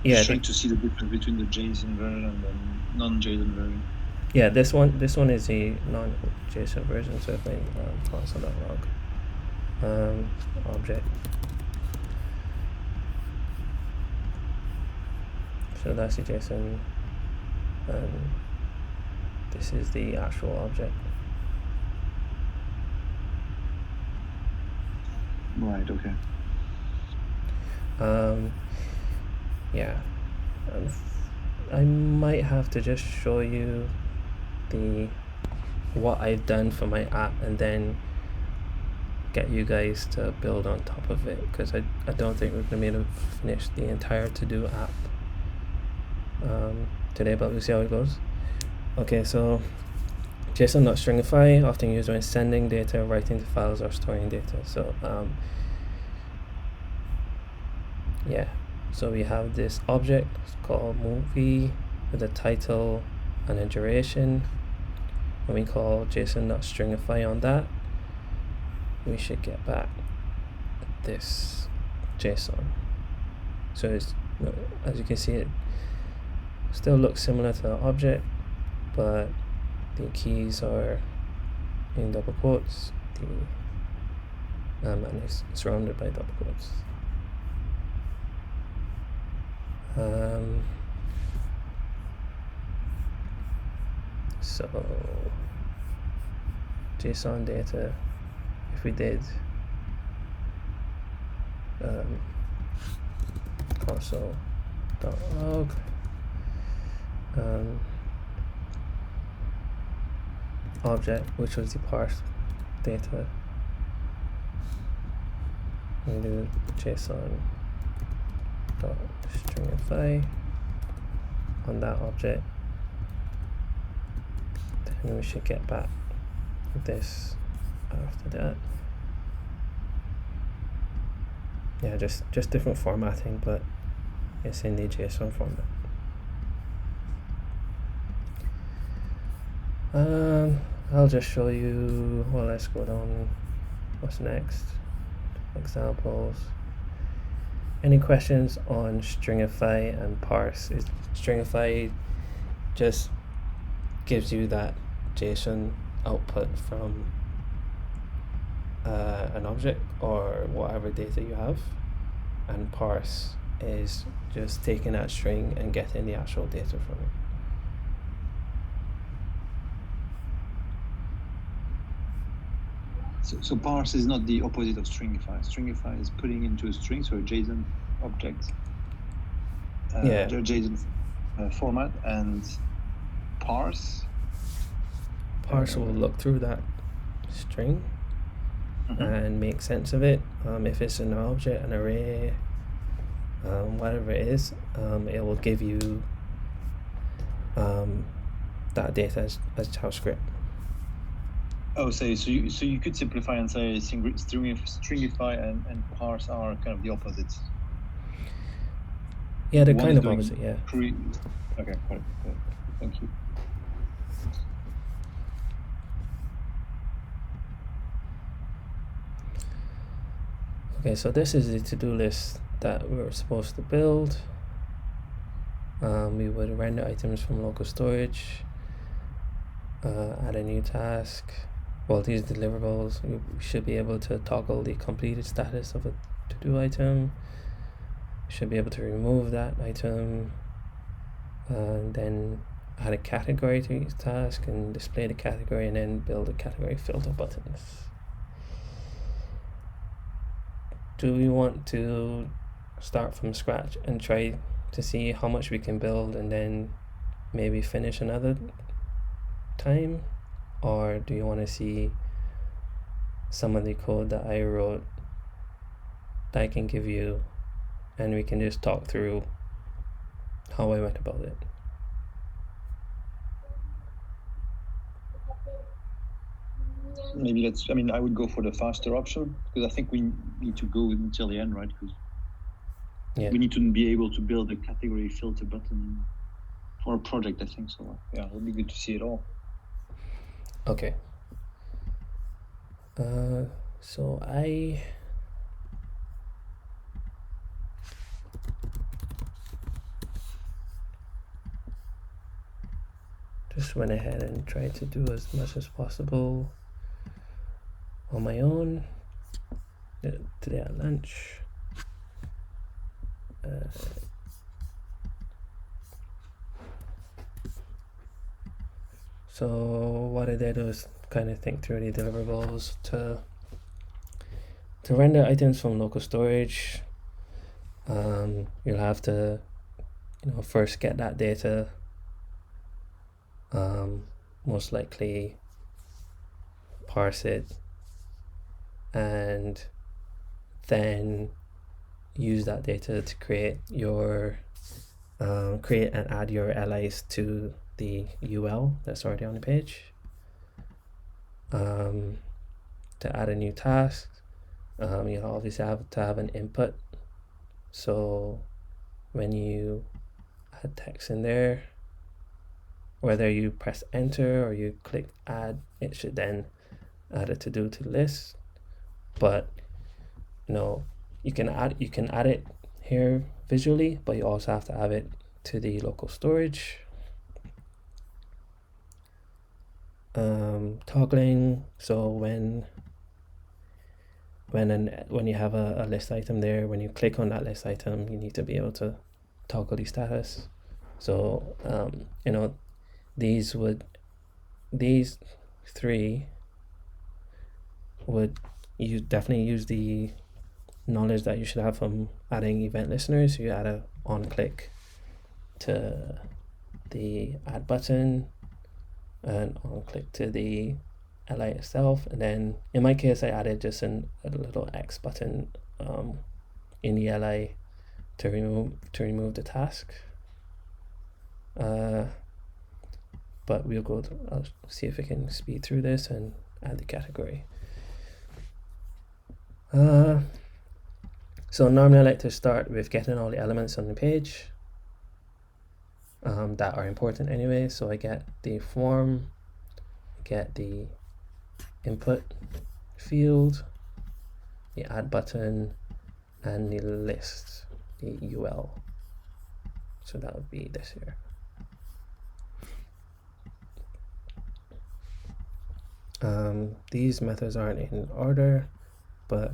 Yeah, just trying to see the difference between the JSON version and the non-JSON version. Yeah, this one is a non-JSON version, so if I console.log object. So that's the JSON, and this is the actual object. Right, okay. Yeah, I might have to just show you what I've done for my app and then get you guys to build on top of it, because I don't think we're going to be able to finish the entire to-do app today, but we'll see how it goes. Okay, so JSON.stringify, often used when sending data, writing to files, or storing data. So yeah, so we have this object called movie with a title and a duration, and we call JSON.stringify on that. We should get back this JSON. So it's, as you can see, it still looks similar to the object, but the keys are in double quotes, and it's surrounded by double quotes. So JSON data, if we did console.log, object, which was the parse data, we do JSON.stringify on that object, then we should get back this after that. Yeah, just different formatting, but it's in the JSON format. I'll just show you, well, let's go down, what's next, examples. Any questions on stringify and parse? Stringify just gives you that JSON output from an object or whatever data you have, and parse is just taking that string and getting the actual data from it. So parse is not the opposite of stringify. Stringify is putting into a string, so a JSON object, JSON format, and parse will look through that string and make sense of it. If it's an object, an array, whatever it is, it will give you that data as JavaScript. Oh, so you could simplify and say stringify and parse are kind of the opposites. Yeah, they're kind of opposite, yeah. Okay, got it. Thank you. Okay, so this is the to-do list that we were supposed to build. We would render items from local storage, add a new task. Well, these deliverables, we should be able to toggle the completed status of a to-do item. We should be able to remove that item, and then add a category to each task and display the category, and then build a category filter buttons. Do we want to start from scratch and try to see how much we can build and then maybe finish another time? Or do you want to see some of the code that I wrote that I can give you, and we can just talk through how I went about it? Maybe I would go for the faster option, because I think we need to go until the end, right? Because we need to be able to build a category filter button for a project, I think. So yeah, it would be good to see it all. Okay. So I just went ahead and tried to do as much as possible on my own today at lunch. So what I did was kind of think through the deliverables to render items from local storage. You'll have to, first get that data. Most likely parse it, and then use that data to create your create and add your LIs to the UL that's already on the page. to add a new task, you obviously have to have an input. So when you add text in there, whether you press enter or you click add, it should then add a to-do to the list. But you can add it here visually, but you also have to add it to the local storage. Toggling, so when you have a list item there, when you click on that list item, you need to be able to toggle the status. So these three would you definitely use the knowledge that you should have from adding event listeners. You add a on click to the add button and on click to the LI itself, and then in my case I added just a little X button in the LI to remove the task. But I'll see if we can speed through this and add the category. So normally I like to start with getting all the elements on the page that are important anyway. So I get the form, get the input field, the add button, and the list, the UL. So that would be this here. These methods aren't in order, but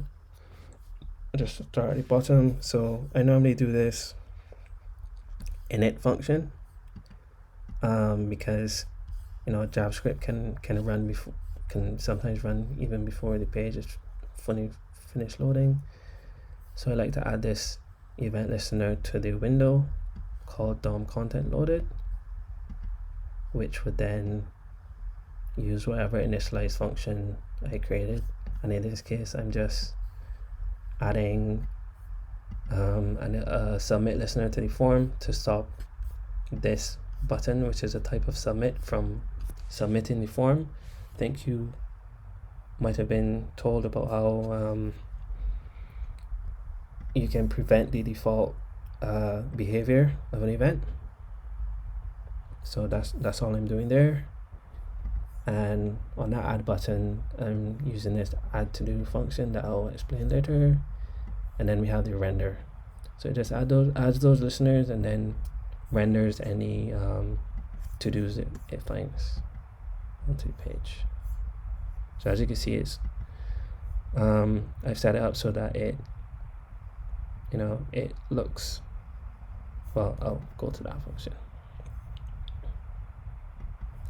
I just start at the bottom. So I normally do this init function because JavaScript can sometimes run even before the page is finished loading. So I like to add this event listener to the window called DOM content loaded, which would then use whatever initialize function I created. And in this case, I'm just adding a submit listener to the form to stop this button, which is a type of submit, from submitting the form. I think you might have been told about how you can prevent the default behavior of an event. So that's all I'm doing there. And on that add button, I'm using this add to do function that I'll explain later. And then we have the render. So it just adds those listeners and then renders any to-dos it finds onto the page. So as you can see, it's I've set it up so that it looks, well, I'll go to that function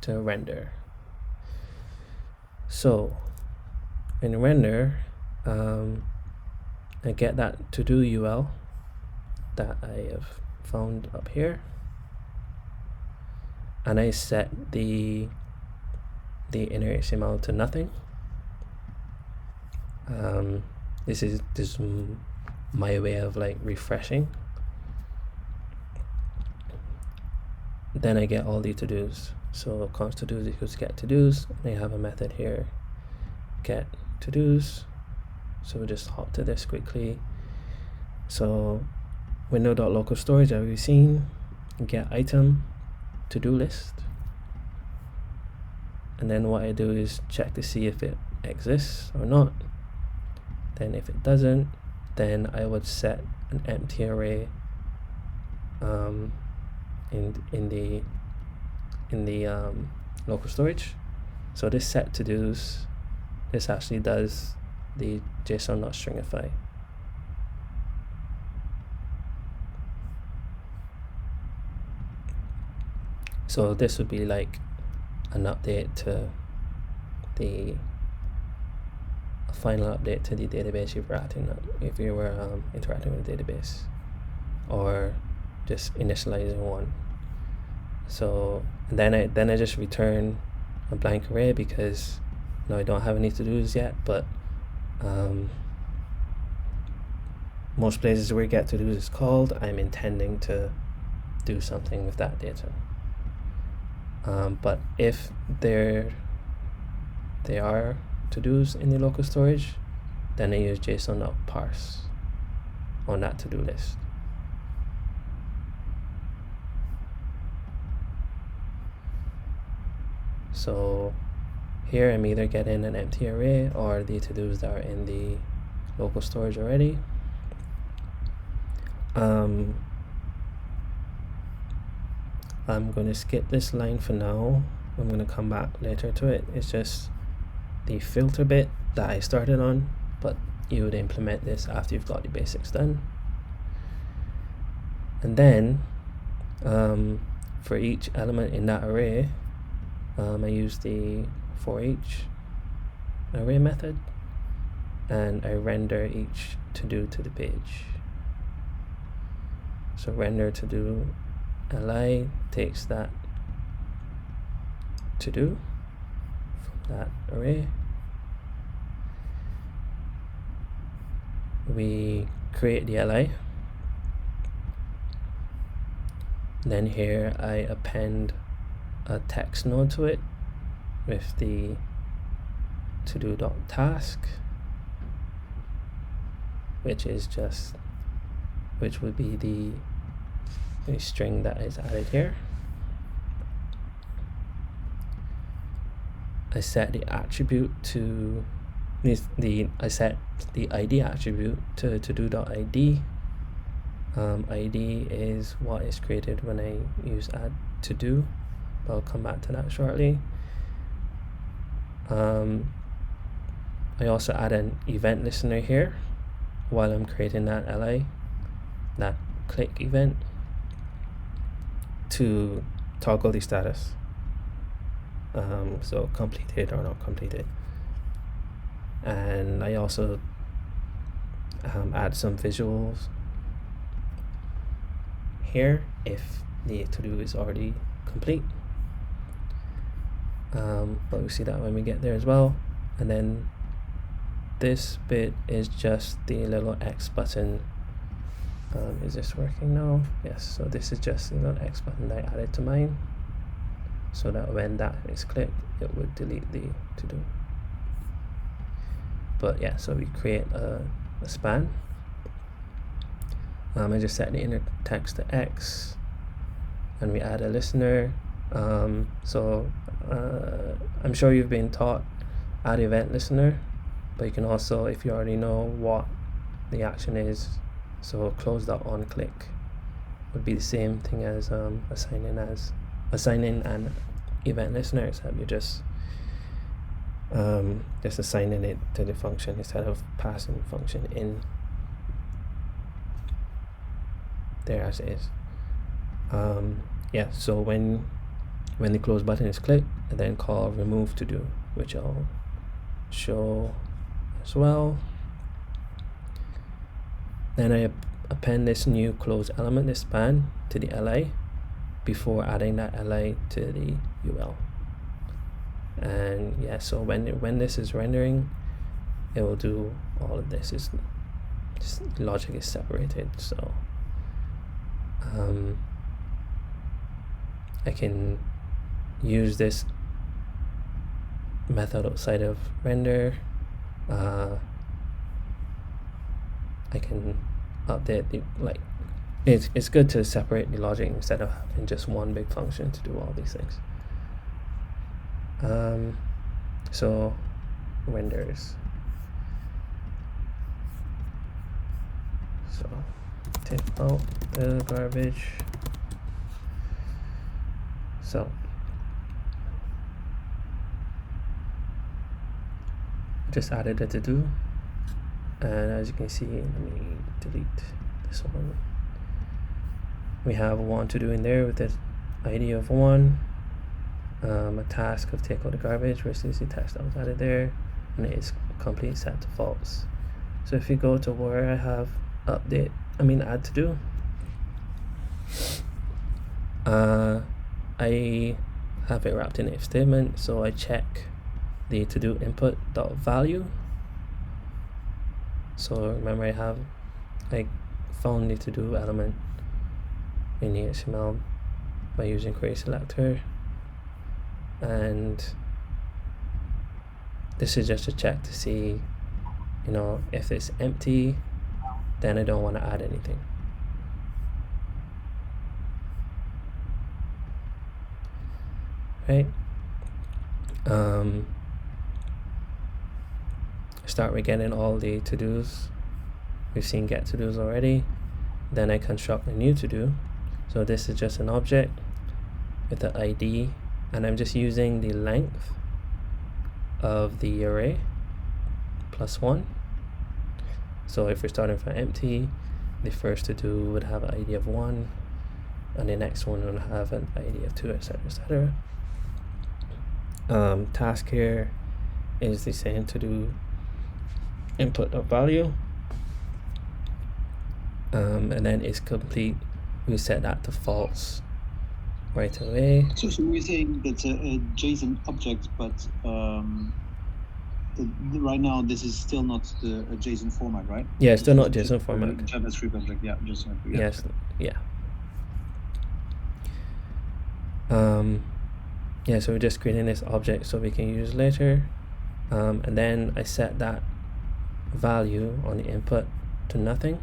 to render. So in render, I get that to-do UL that I have found up here, and I set the inner HTML to nothing. This is my way of like refreshing. Then I get all the to-dos. So const to-dos equals get to-dos. And I have a method here, get to-dos. So we'll just hop to this quickly. So window.local storage, as we've seen, get item to-do list. And then what I do is check to see if it exists or not. Then if it doesn't, then I would set an empty array in the local storage. So this set to-dos, this actually does the JSON.stringify. So this would be like an update to a final update to the database if you were interacting with the database, or just initializing one. So then I just return a blank array because I don't have any to-dos yet, but most places where get to-dos is called, I'm intending to do something with that data. But if there they are to-dos in the local storage, then I use JSON.parse on that to-do list. So here I'm either getting an empty array or the to-dos that are in the local storage already. I'm going to skip this line for now. I'm going to come back later to it. It's just the filter bit that I started on, but you would implement this after you've got the basics done. And then for each element in that array, I use the for each array method, and I render each to-do to the page. So render to-do li takes that to-do from that array. We create the li. Then here I append a text node to it with the to-do.task, which would be the string that is added here. I set the attribute to I set the ID attribute to to-do.id. ID is what is created when I use add to do, but I'll come back to that shortly. I also add an event listener here while I'm creating that li, that click event, to toggle the status. So completed or not completed. And I also add some visuals here if the to-do is already complete. But we see that when we get there as well. And then this bit is just the little X button. Is this working now? Yes, so this is just the little X button that I added to mine, so that when that is clicked, it would delete the to-do. But yeah, so we create a span. I just set the inner text to X, and we add a listener. So I'm sure you've been taught add event listener, but you can also, if you already know what the action is, so close dot on click would be the same thing as assigning an event listener, except you're just assigning it to the function instead of passing the function in there as it is. Yeah, so when the close button is clicked, and then call remove to do, which I'll show as well. Then I append this new close element, this span, to the li before adding that li to the ul. And yeah, so when this is rendering, it will do all of this. Is just logic is separated, so I can use this method outside of render. I can update the, like, it's good to separate the logic instead of having just one big function to do all these things. So renders. So take out the garbage. So just added a to do, and as you can see, let me delete this one. We have one to do in there with the ID of 1, a task of take out the garbage versus the text that was added there, and it is complete set to false. So if you go to where I have add to do, I have it wrapped in if statement, so I check the to do input dot value. So remember, I found the to do element in the HTML by using query selector, and This is just a check to see, you know, if it's empty, then I don't want to add anything. Right? Start with getting all the to-dos. We've seen get to-dos already. Then I construct a new to-do. So this is just an object with the ID, and I'm just using the length of the array plus 1. So if we're starting from empty, the first to-do would have an ID of 1, and the next one would have an ID of 2, etc., etc. Task here is the same to-do input of value, and then it's complete. We set that to false right away. So we're saying that's a JSON object, but right now this is still not a JSON format, right? Yeah, it's still not JSON format. JavaScript object, yeah, JSON. Yeah. Yes, yeah. Yeah, so we're just creating this object so we can use later, and then I set that value on the input to nothing,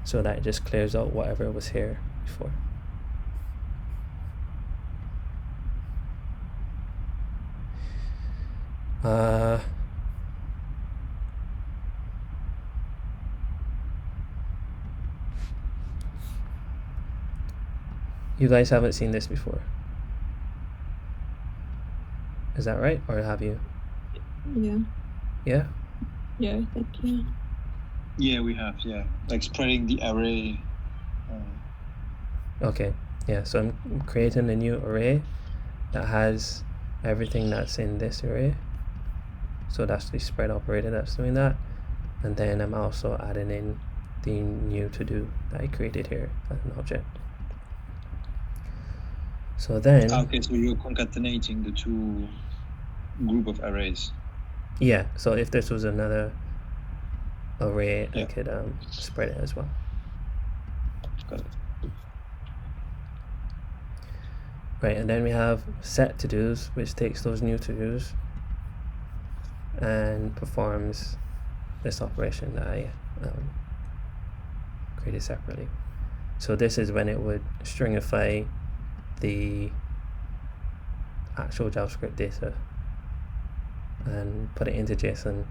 so that it just clears out whatever was here before. You guys haven't seen this before, is that right, or have you? Yeah. Yeah? Yeah, I think, yeah. Yeah, we have, yeah. Like spreading the array. Okay, yeah, so I'm creating a new array that has everything that's in this array. So that's the spread operator that's doing that. And then I'm also adding in the new to-do that I created here as an object. So then... Okay, so you're concatenating the two group of arrays. Yeah, so if this was another array, Yeah. I could spread it as well. Got it. Right, and then we have set to-dos, which takes those new to-dos and performs this operation that I created separately. So this is when it would stringify the actual JavaScript data and put it into JSON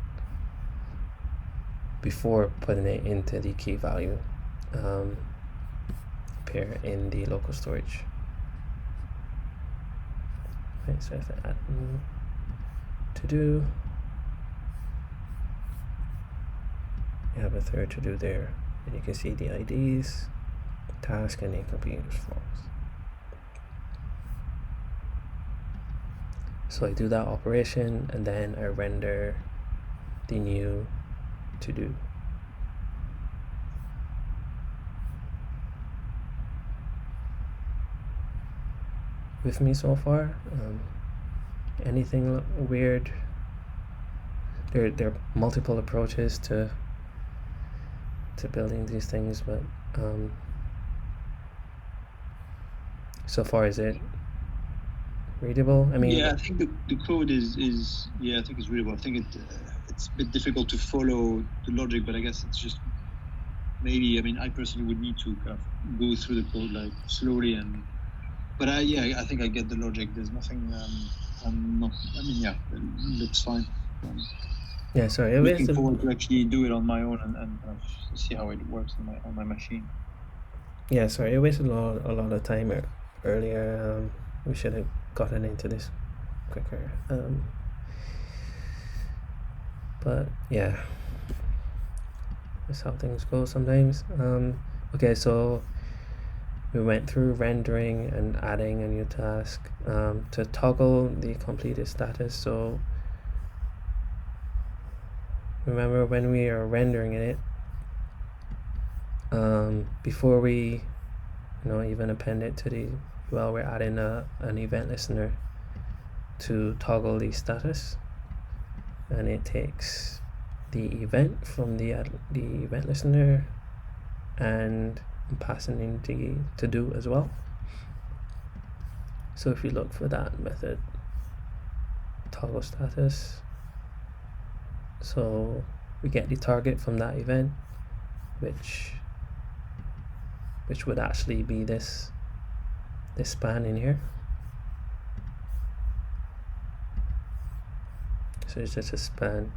before putting it into the key value pair in the local storage. Okay, so if I add new to do, you have a third to do there, and you can see the IDs, task, and incomplete response. So I do that operation, and then I render the new to do. With me so far? Anything weird? There are multiple approaches to building these things, but so far is it readable? I mean, yeah, I think the code is I think it's readable. I think it's a bit difficult to follow the logic, but I guess it's just maybe. I mean, I personally would need to kind of go through the code like slowly But I think I get the logic. There's nothing. I'm not. I mean, yeah, it looks fine. Yeah, sorry. It Looking forward to actually do it on my own and see how it works on my machine. Yeah, sorry. It wasted a lot of time earlier. We should have gotten into this quicker. But yeah, that's how things go sometimes. Okay, so we went through rendering and adding a new task to toggle the completed status. So remember when we are rendering it, before we even append it to the we're adding an event listener to toggle the status, and it takes the event from the event listener and I'm passing in the to do as well. So if you look for that method, toggle status, So we get the target from that event, which would actually be this span in here. So it's just a span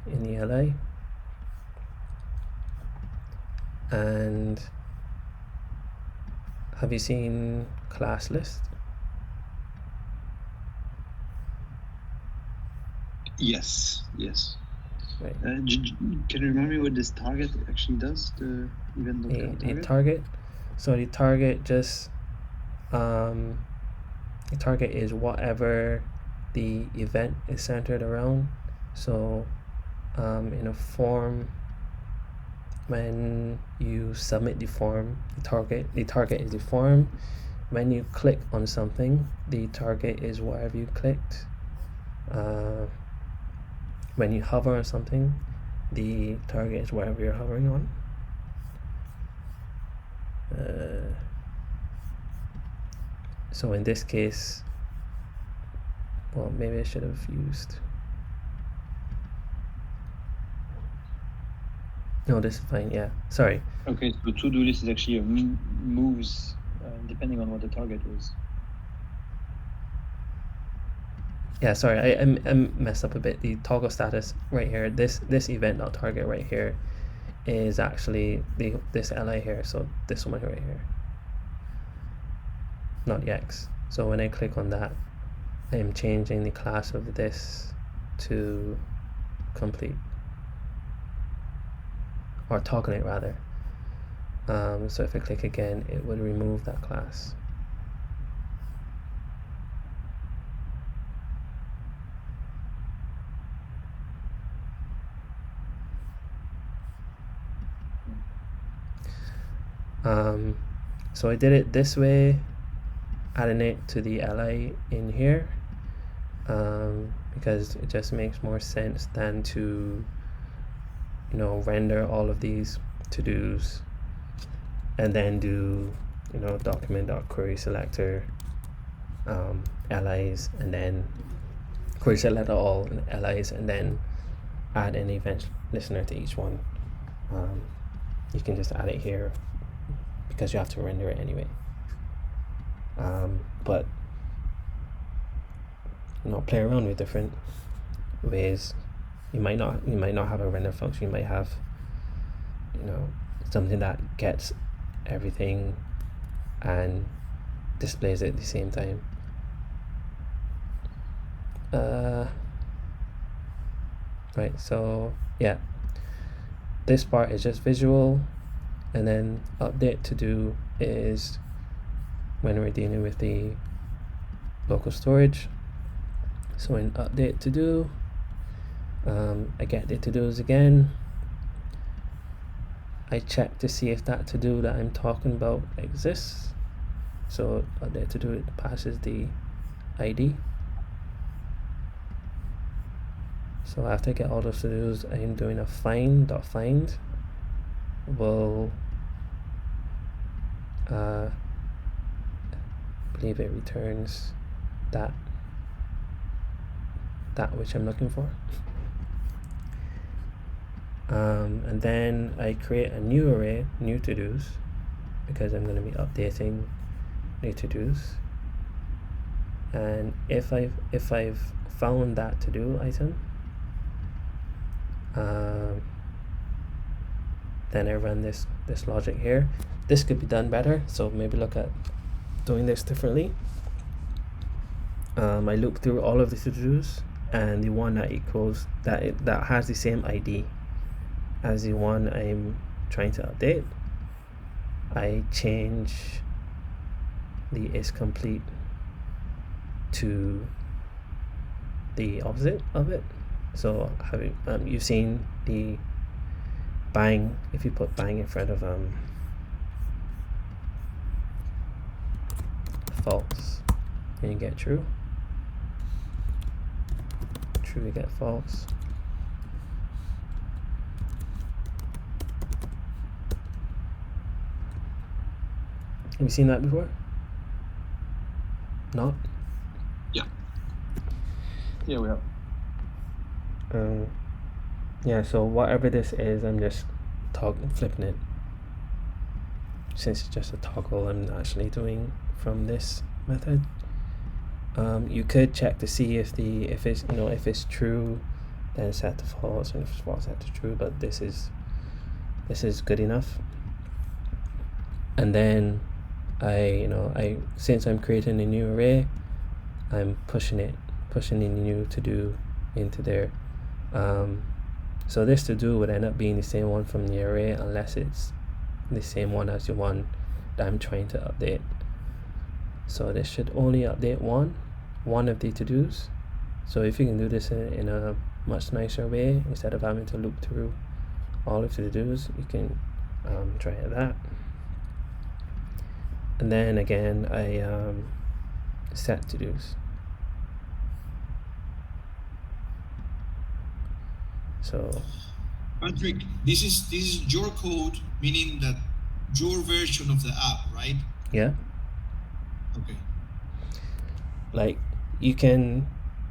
in the LA. And have you seen class list? Yes. Right. Can you remind me what this target actually does? The event.count target? Target. So the target just the target is whatever the event is centered around. So in a form, when you submit the form, the target is the form. When you click on something, the target is wherever you clicked. When you hover on something, the target is wherever you're hovering on. So in this case, well, maybe I should have used. No, this is fine. Yeah, sorry. Okay, so to-do list is actually moves depending on what the target is. Yeah, sorry, I messed up a bit. The toggle status right here, this event.target right here is actually this LA here, so this one right here, not the X. So when I click on that, I'm changing the class of this to complete, or toggle it rather. So if I click again, it would remove that class. So I did it this way, adding it to the LA in here, because it just makes more sense than to, render all of these to-dos and then do, document.query selector LAs, and then query select all LAs, and then add an event listener to each one. You can just add it here because you have to render it anyway. But play around with different ways. You might not have a render function. You might have something that gets everything and displays it at the same time. Right, so yeah, this part is just visual, and then update to do is when we're dealing with the local storage. So in update to do, I get the to-dos again. I check to see if that to-do that I'm talking about exists. So update to do, it passes the ID. So after I get all those to-dos, I'm doing a find will believe it returns that which I'm looking for. And then I create a new array, new to-dos, because I'm going to be updating new to-dos. And if I've found that to-do item, then I run this logic here. This could be done better, so maybe look at doing this differently. I loop through all of the to-dos, and the one that equals that has the same ID as the one I'm trying to update, I change the is complete to the opposite of it. So having you've seen the bang, if you put bang in front of false, and you get true, you get false. Have you seen that before? Not? Yeah, we have. Yeah, so whatever this is, I'm just flipping it. Since it's just a toggle, I'm actually doing from this method. You could check to see if it's true, then set to false, and if it's false, set to true. But this is good enough. And then since I'm creating a new array, I'm pushing the new to do into there. So this to do would end up being the same one from the array, unless it's the same one as the one that I'm trying to update. So this should only update one of the to-dos. So if you can do this in a much nicer way, instead of having to loop through all of the to-dos, you can try that. And then again, I set to-dos. So Patrick, this is your code, meaning that your version of the app, right? yeah, Okay. like you can,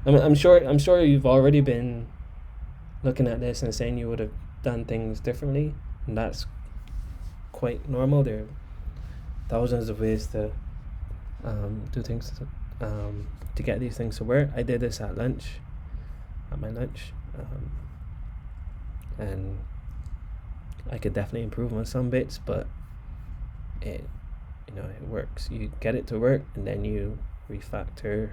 I'm sure you've already been looking at this and saying you would have done things differently, and that's quite normal. There are thousands of ways to do things to get these things to work. I did this at my lunch, and I could definitely improve on some bits, but it works. You get it to work, and then you refactor,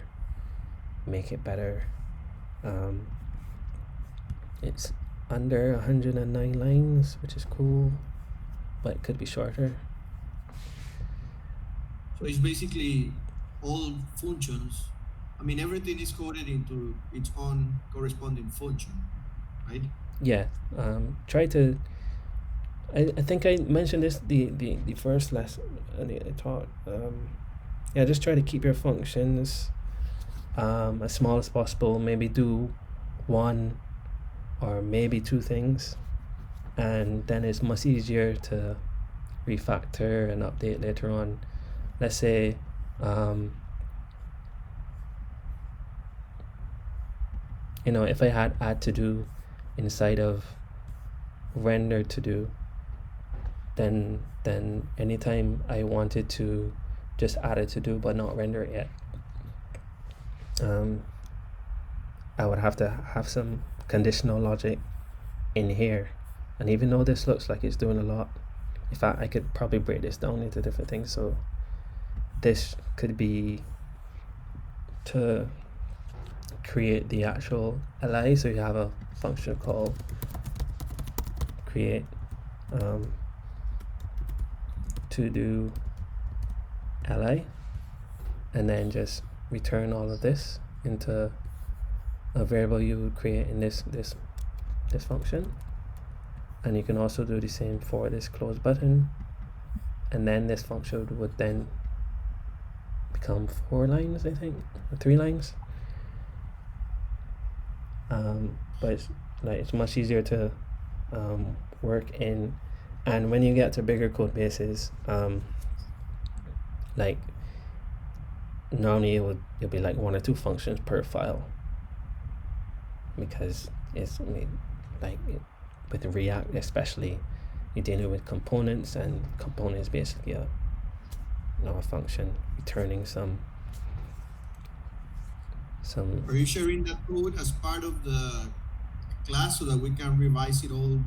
make it better. It's under 109 lines, which is cool, but it could be shorter. So it's basically all functions. I mean, everything is coded into its own corresponding function, right? Yeah. Try to. I think I mentioned this the first lesson I taught. Yeah, just try to keep your functions as small as possible. Maybe do one or maybe two things, and then it's much easier to refactor and update later on. Let's say if I had add to do inside of render to do, then anytime I wanted to just add it to do but not render it yet, I would have to have some conditional logic in here. And even though this looks like it's doing a lot, in fact, I could probably break this down into different things. So this could be to create the actual li. So you have a function called create to do li, and then just return all of this into a variable you would create in this function. And you can also do the same for this close button, and then this function would then become 4 lines, I think, or 3 lines. But it's much easier to work in. And when you get to bigger code bases, like normally it'll be like 1 or 2 functions per file, because it's with the React especially, you're dealing with components, and components basically a function returning some. Are you sharing that code as part of the class so that we can revise it all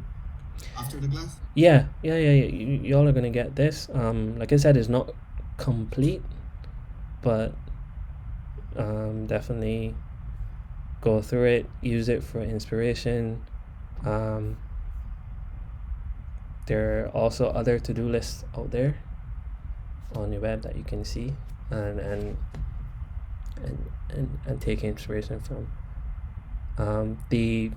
after the class? Yeah. You all are gonna get this. Like I said, it's not complete, but definitely go through it, use it for inspiration. There are also other to-do lists out there on the web that you can see and take inspiration from. The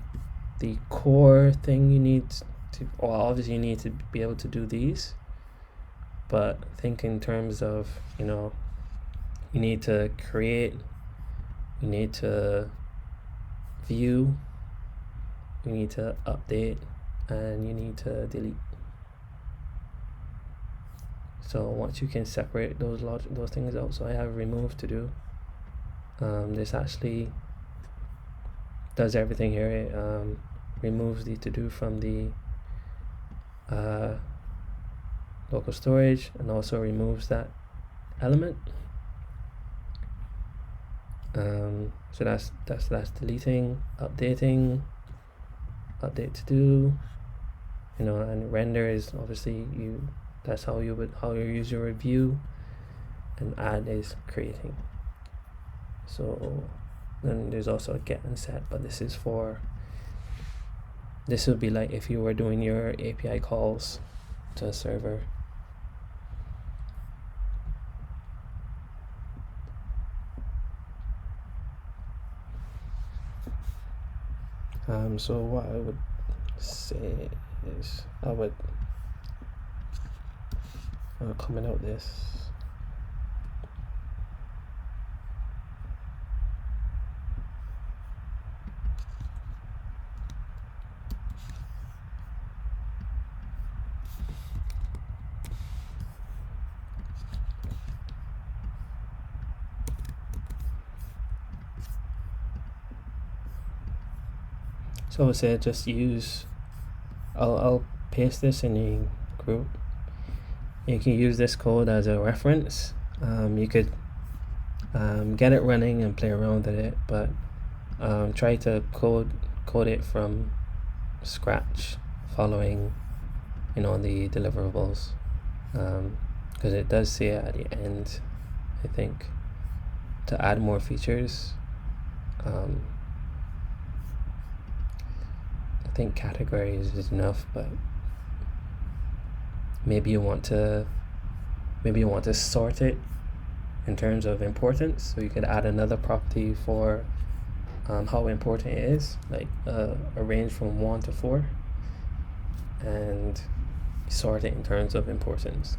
core thing you need to, obviously you need to be able to do these, but think in terms of, you need to create, you need to view, you need to update, and you need to delete. So once you can separate those things out, so I have remove to do. This actually does everything here. removes the to-do from the local storage, and also removes that element. So that's deleting, updating, update to do, and render is obviously that's how you use your review, and add is creating. So then there's also a get and set, but this would be like if you were doing your API calls to a server. So what I would say is I'll comment out this. So I would say just use, I'll paste this in the group. You can use this code as a reference. You could get it running and play around with it, but try to code it from scratch, following the deliverables, because it does say at the end, I think, to add more features. I think categories is enough, but maybe you want to sort it in terms of importance, so you could add another property for how important it is, like a range from 1 to 4, and sort it in terms of importance,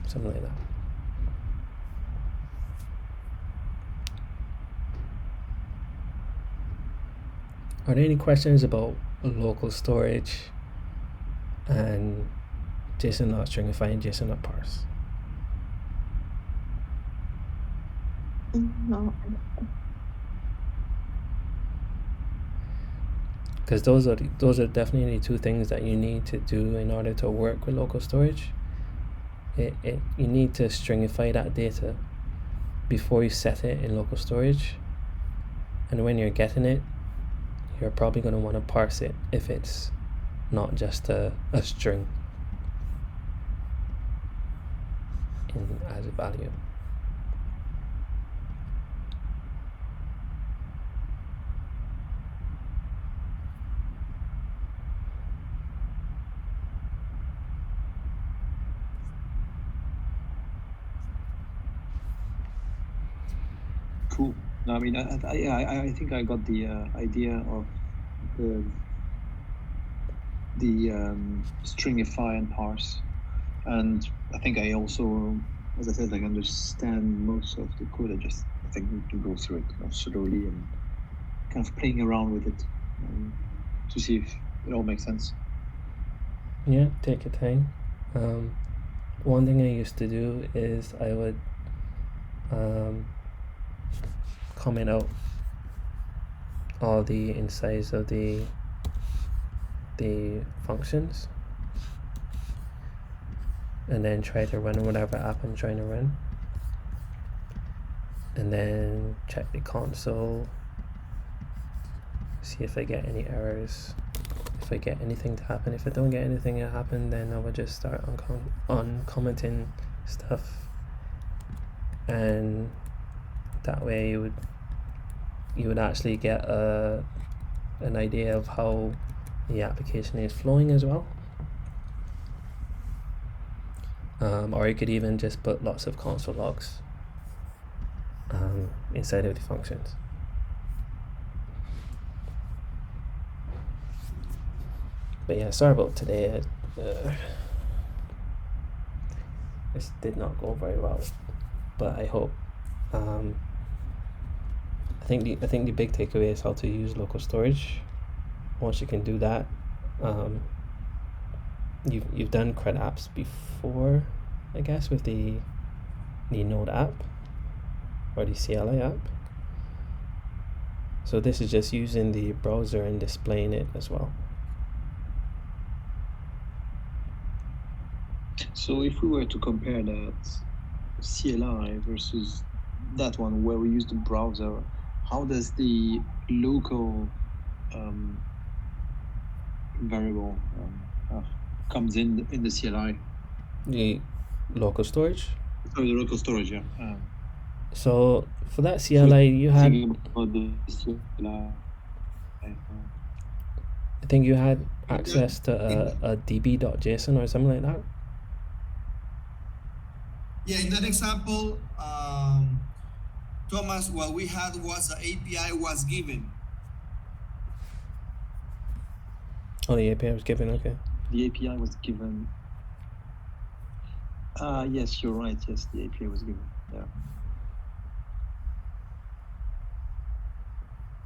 something like that. Are there any questions about local storage and JSON.stringify, JSON.parse? No. Because those are definitely two things that you need to do in order to work with local storage. You need to stringify that data before you set it in local storage, and when you're getting it, you're probably going to want to parse it if it's not just a string as a value. Cool. No, I mean, I think I got the idea of the stringify and parse, and I think I also, as I said, understand most of the code. I think need to go through it slowly and kind of playing around with it to see if it all makes sense. Yeah, take your time. One thing I used to do is I would comment out all the insides of the functions, and then try to run whatever app I'm trying to run, and then check the console, see if I get any errors, if I get anything to happen. If I don't get anything to happen, then I would just start on commenting stuff, and that way you would actually get an idea of how the application is flowing as well. Or you could even just put lots of console logs inside of the functions. But yeah, sorry about today. This did not go very well, but I hope. I think the big takeaway is how to use local storage. Once you can do that, you've done CRUD apps before, I guess, with the Node app or the CLI app. So this is just using the browser and displaying it as well. So if we were to compare that CLI versus that one where we use the browser, how does the local variable comes in the CLI? The local storage? Oh, the local storage, yeah. So for that CLI, you had... About the CLI. I think you had access to a db.json or something like that. Yeah, in that example, Thomas, what we had was the API was given. Oh, the API was given, okay. The API was given. Yes, you're right. Yes, the API was given. Yeah.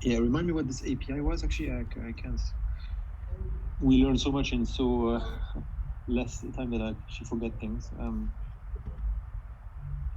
Yeah, remind me what this API was. Actually, I can't. We learn so much in so less time that I actually forget things.